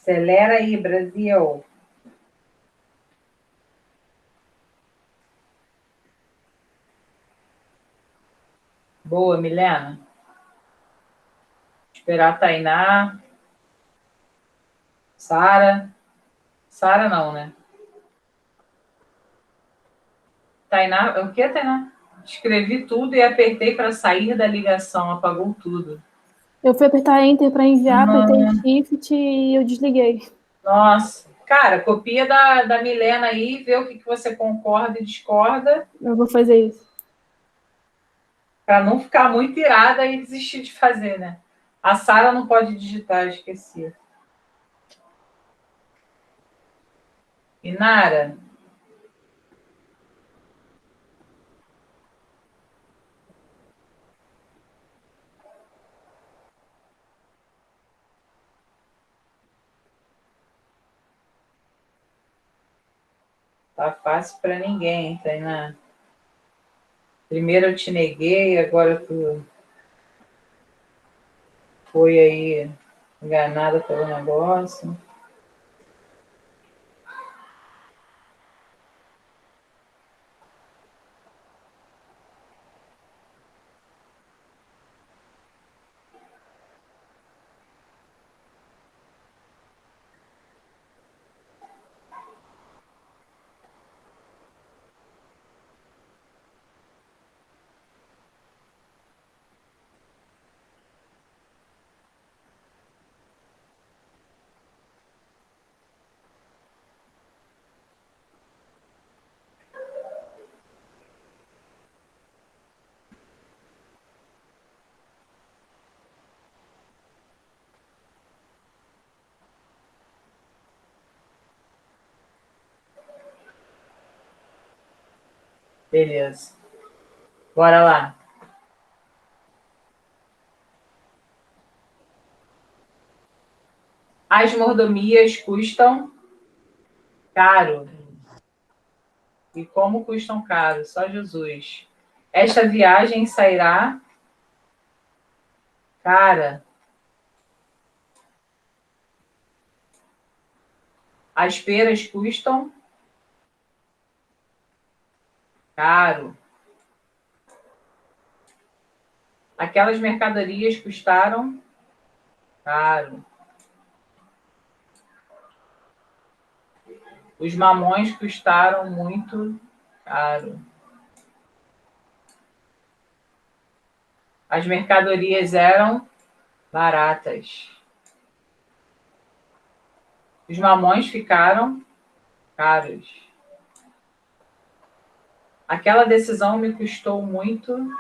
Acelera aí, Brasil. Boa, Milena. Esperar a Tainá. Sara. Sara não, né? Tainá, o que, Tainá? Escrevi tudo e apertei para sair da ligação, apagou tudo. Eu fui apertar Enter para enviar, Não. apertei Shift e eu desliguei. Nossa. Cara, copia da Milena aí, vê o que você concorda e discorda. Eu vou fazer isso. Para não ficar muito irada e desistir de fazer, né? A Sara não pode digitar, esqueci. Inara, tá fácil para ninguém, hein, Tainá? Primeiro eu te neguei, agora tu foi aí enganada pelo negócio. Beleza. Bora lá. As mordomias custam caro. E como custam caro? Só Jesus. Esta viagem sairá cara. As peras custam caro. Aquelas mercadorias custaram caro. Os mamões custaram muito caro. As mercadorias eram baratas. Os mamões ficaram caros. Aquela decisão me custou muito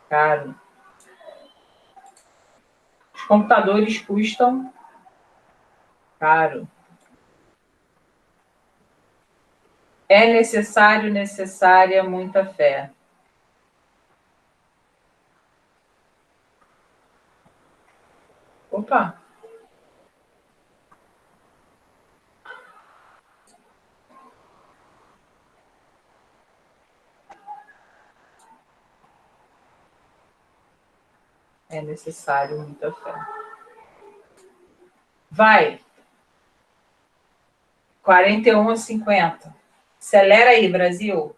caro. Os computadores custam caro. É necessária muita fé. Opa! É necessário muita fé. Vai! 41 a 50. Acelera aí, Brasil.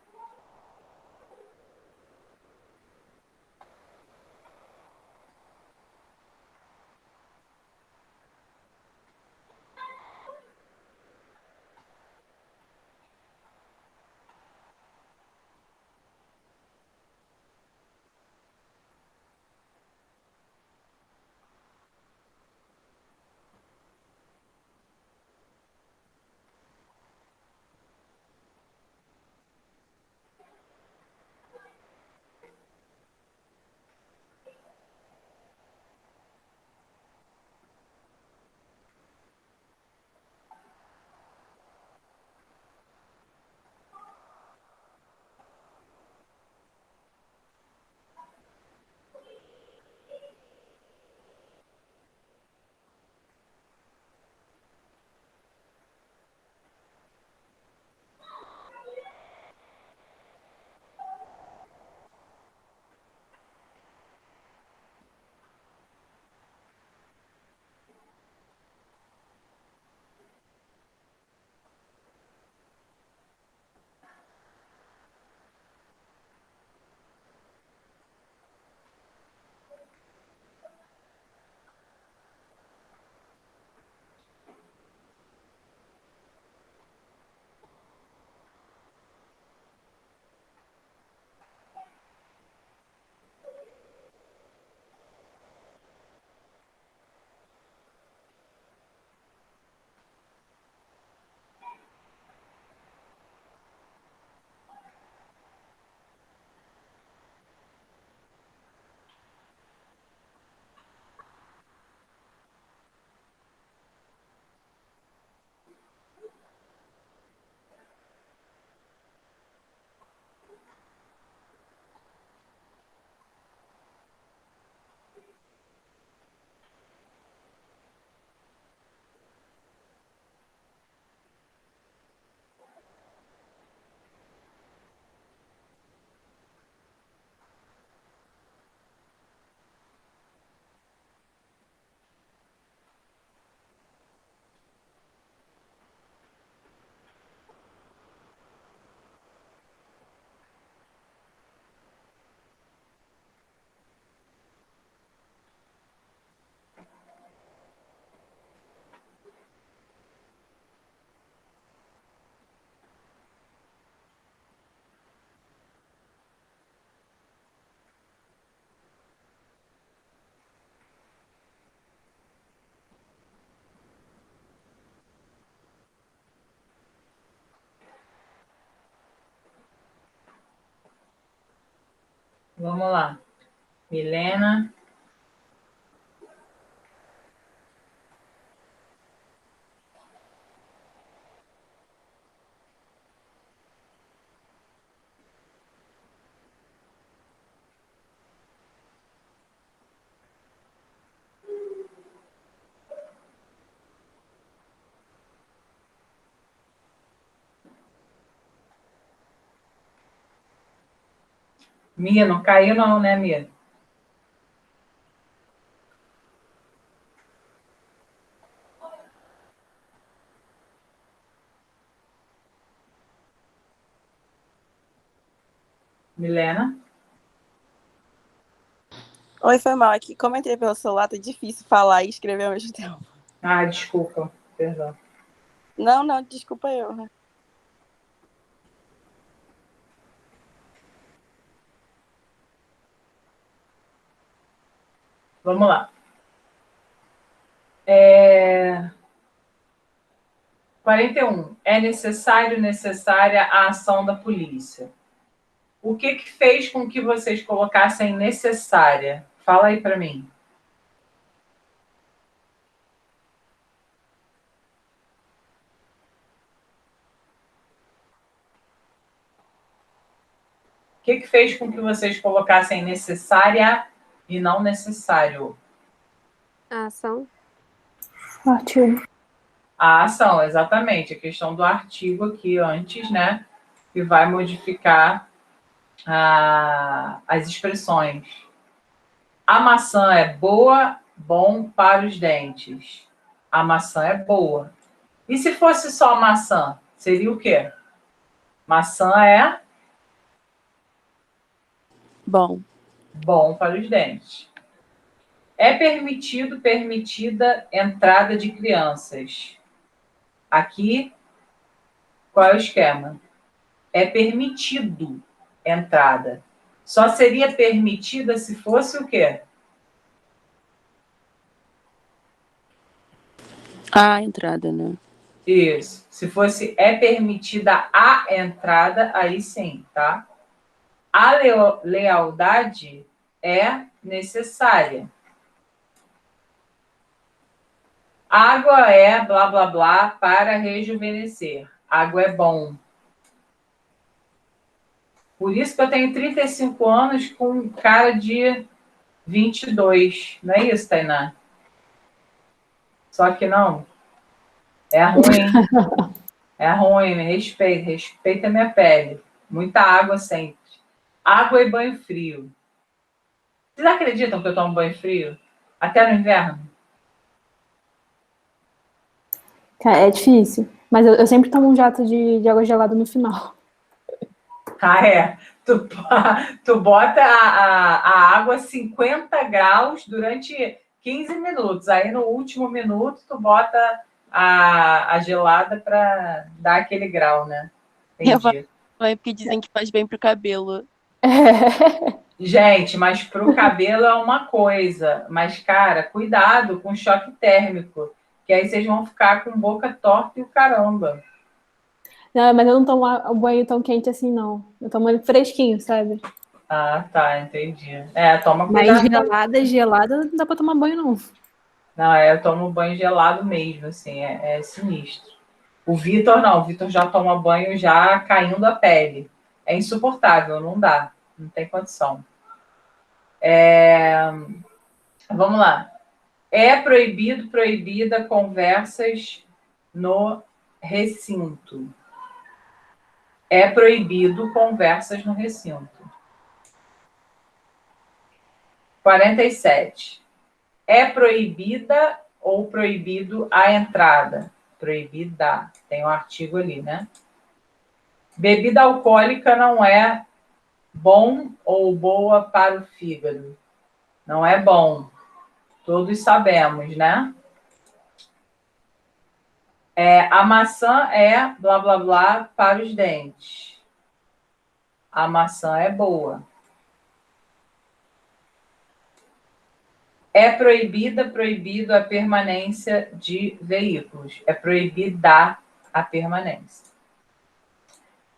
Vamos lá. Milena. Mia, não caiu não, né, Mia? Milena? Oi, foi mal aqui. Como eu entrei pelo celular, tá difícil falar e escrever ao mesmo tempo. Ah, desculpa, perdão. Não, não, desculpa eu. Né? Vamos lá. 41. É necessária a ação da polícia. O que fez com que vocês colocassem necessária? Fala aí para mim. O que fez com que vocês colocassem necessária e não necessário? A ação. Artigo. A ação, exatamente. A questão do artigo aqui antes, né? Que vai modificar as expressões. A maçã é boa, bom para os dentes. A maçã é boa. E se fosse só maçã, seria o quê? Maçã é Bom. bom para os dentes. É permitida entrada de crianças. Aqui, qual é o esquema? É permitido entrada. Só seria permitida se fosse o quê? A entrada, né? Isso. Se fosse é permitida a entrada, aí sim, tá? A lealdade é necessária. Água é blá blá blá para rejuvenescer. Água é bom. Por isso que eu tenho 35 anos com cara de 22. Não é isso, Tainá? Só que não. É ruim. É ruim, me respeita. Respeita a minha pele. Muita água sempre. Água e banho frio. Vocês acreditam que eu tomo banho frio? Até no inverno? É difícil. Mas eu sempre tomo um jato de água gelada no final. Ah, é. Tu bota a água a 50 graus durante 15 minutos. Aí no último minuto tu bota a gelada para dar aquele grau, né? Entendi. É porque dizem que faz bem pro cabelo. Gente, mas pro cabelo é uma coisa. Mas, cara, cuidado com choque térmico. Que aí vocês vão ficar com boca torta e o caramba. Não, mas eu não tomo o banho tão quente assim, não. Eu tomo ele fresquinho, sabe? Ah, tá, entendi. Toma Mas cuidado. gelada, não dá pra tomar banho, não. Não, eu tomo banho gelado mesmo, assim, é sinistro. O Vitor não, o Vitor já toma banho já caindo a pele. É insuportável, não dá, não tem condição. Vamos lá. É proibida conversas no recinto. É proibido conversas no recinto. 47. É proibida ou proibido a entrada? Proibida. Tem um artigo ali, né? Bebida alcoólica não é bom ou boa para o fígado. Não é bom. Todos sabemos, né? A maçã é blá blá blá para os dentes. A maçã é boa. É proibido a permanência de veículos. É proibida a permanência.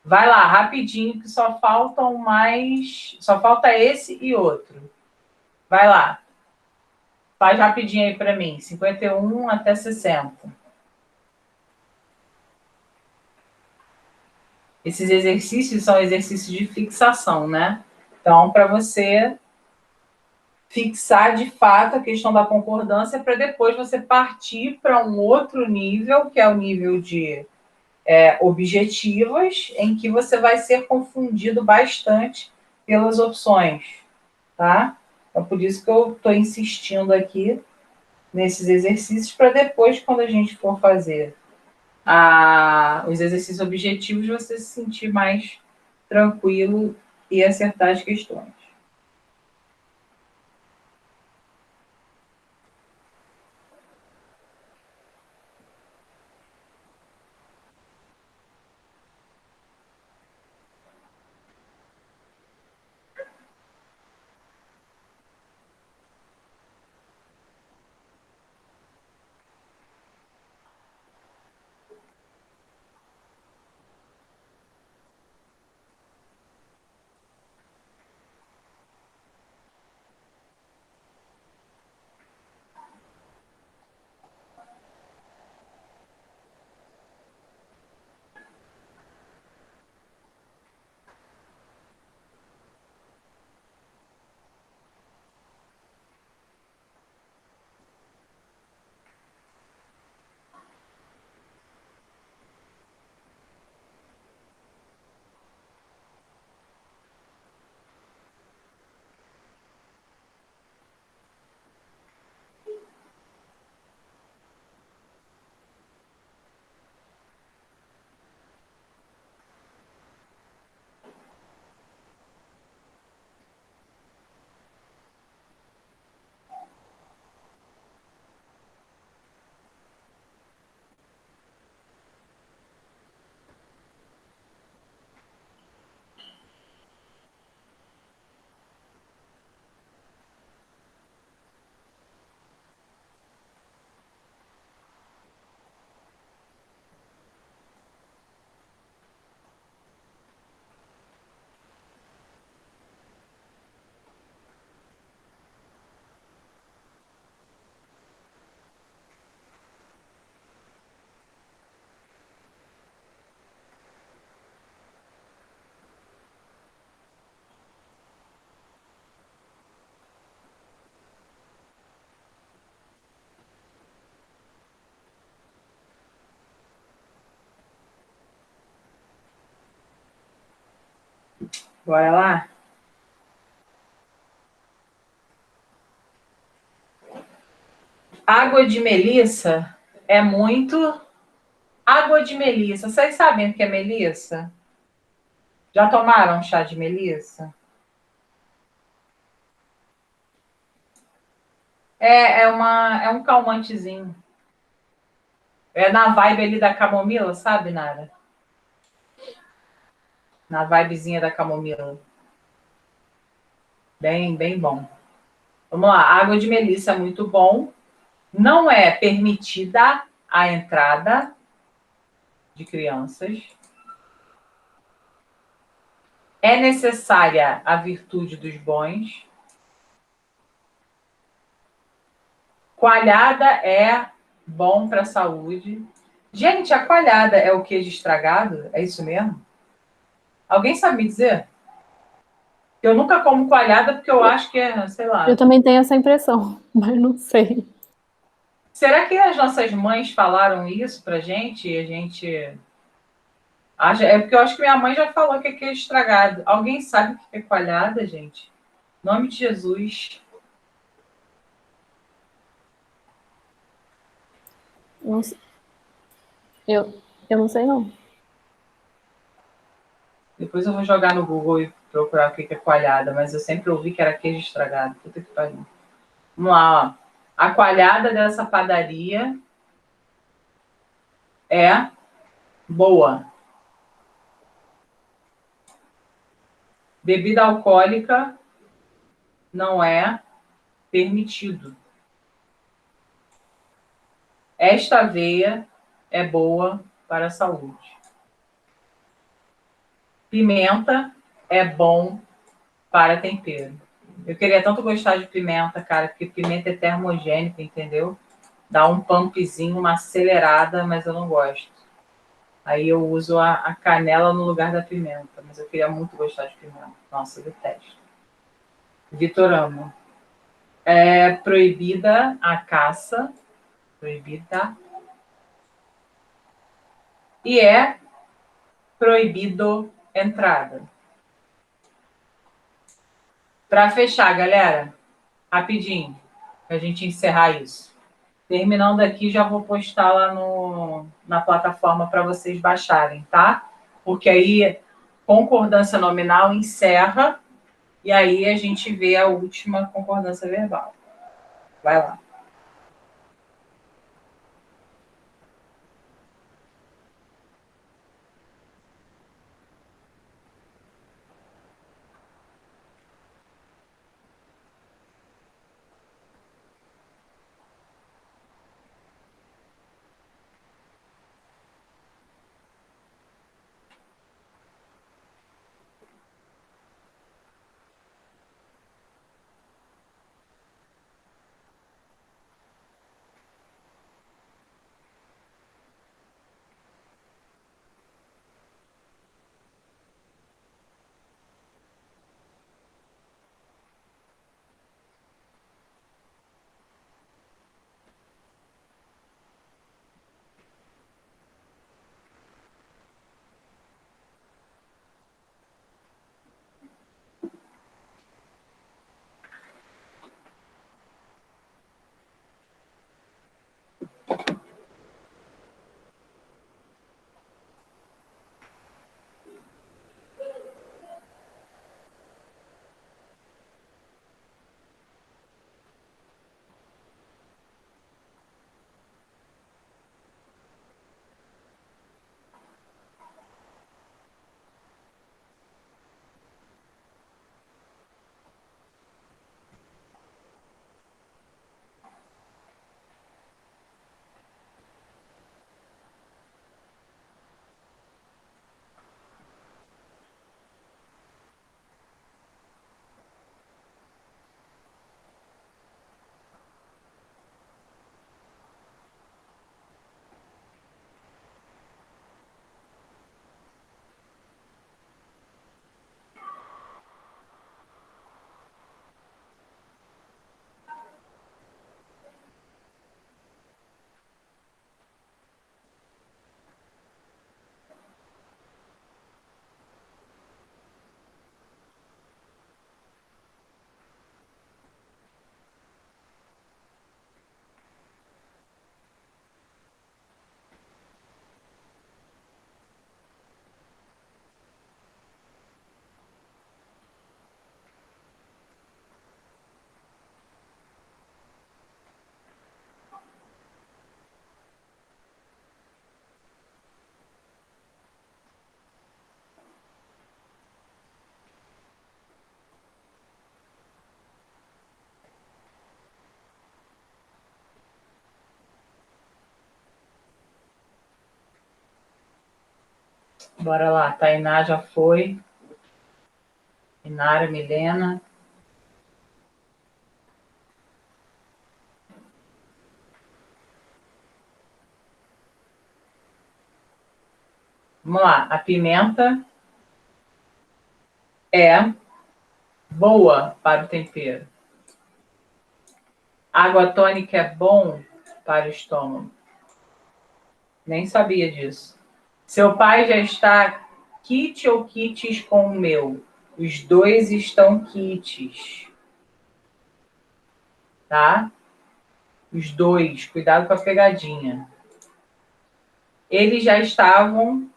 Vai lá, rapidinho, que só faltam mais. Só falta esse e outro. Vai lá. Faz rapidinho aí para mim. 51 até 60. Esses exercícios são exercícios de fixação, né? Então, para você fixar de fato a questão da concordância, para depois você partir para um outro nível, que é o nível de objetivas, em que você vai ser confundido bastante pelas opções, tá? É por isso que eu estou insistindo aqui nesses exercícios, para depois, quando a gente for fazer os exercícios objetivos, você se sentir mais tranquilo e acertar as questões. Bora lá? Água de melissa é muito... Água de melissa. Vocês sabem o que é melissa? Já tomaram chá de melissa? É um calmantezinho. É na vibe ali da camomila, sabe, Nara? Na vibezinha da camomila. Bem, bem bom. Vamos lá. Água de melissa é muito bom. Não é permitida a entrada de crianças. É necessária a virtude dos bons. Coalhada é bom para a saúde. Gente, a coalhada é o queijo estragado? É isso mesmo? Alguém sabe me dizer? Eu nunca como coalhada porque eu acho que é, sei lá. Eu também tenho essa impressão, mas não sei. Será que as nossas mães falaram isso pra gente e a gente... É porque eu acho que minha mãe já falou que é queijo estragado. Alguém sabe o que é coalhada, gente? Em nome de Jesus. Não sei. Eu não sei, não. Depois eu vou jogar no Google e procurar o que é coalhada, mas eu sempre ouvi que era queijo estragado. Puta que pariu. Vamos lá, ó. A coalhada dessa padaria é boa. Bebida alcoólica não é permitido. Esta aveia é boa para a saúde. Pimenta é bom para tempero. Eu queria tanto gostar de pimenta, cara, porque pimenta é termogênica, entendeu? Dá um pumpzinho, uma acelerada, mas eu não gosto. Aí eu uso a canela no lugar da pimenta, mas eu queria muito gostar de pimenta. Nossa, eu detesto. Vitor ama. É proibida a caça, proibida, e é proibido entrada. Para fechar, galera, rapidinho, para a gente encerrar isso. Terminando aqui, já vou postar lá na plataforma para vocês baixarem, tá? Porque aí, concordância nominal encerra e aí a gente vê a última concordância verbal. Vai lá. Bora lá, Tainá já foi. Inara, Milena. Vamos lá, a pimenta é boa para o tempero. Água tônica é bom para o estômago. Nem sabia disso. Seu pai já está quite ou quites com o meu? Os dois estão quites. Tá? Os dois. Cuidado com a pegadinha. Eles já estavam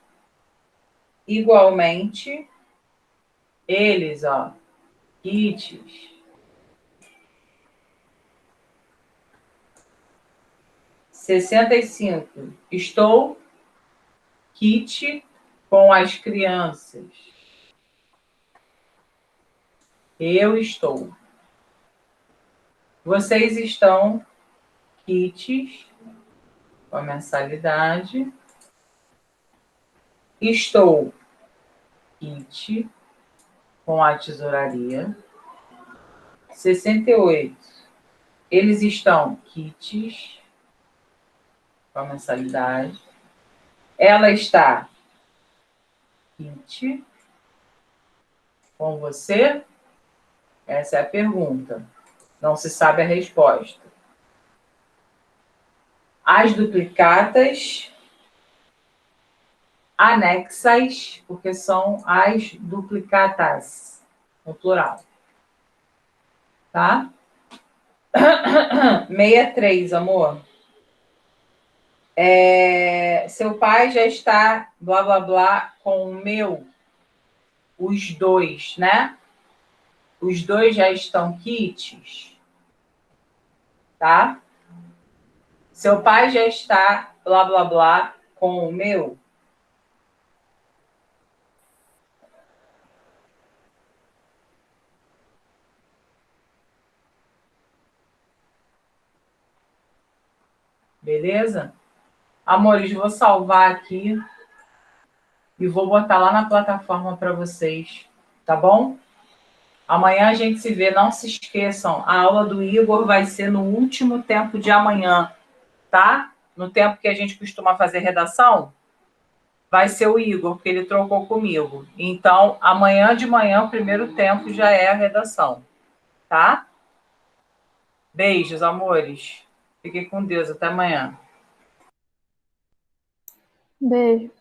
igualmente. Eles, ó. Quites. 65. Estou quite com as crianças. Eu estou. Vocês estão quites com a mensalidade. Estou quite com a tesouraria. 68. Eles estão quites com a mensalidade. Ela está quite com você? Essa é a pergunta. Não se sabe a resposta. As duplicatas anexas, porque são as duplicatas, no plural. tá? 63, amor. Seu pai já está, blá, blá, blá, com o meu. Os dois, né? Os dois já estão quites, tá? Seu pai já está, blá, blá, blá, com o meu. Beleza? Amores, vou salvar aqui e vou botar lá na plataforma para vocês, tá bom? Amanhã a gente se vê. Não se esqueçam, a aula do Igor vai ser no último tempo de amanhã, tá? No tempo que a gente costuma fazer redação, vai ser o Igor, porque ele trocou comigo. Então, amanhã de manhã, o primeiro tempo já é a redação, tá? Beijos, amores. Fiquem com Deus. Até amanhã. Beijo.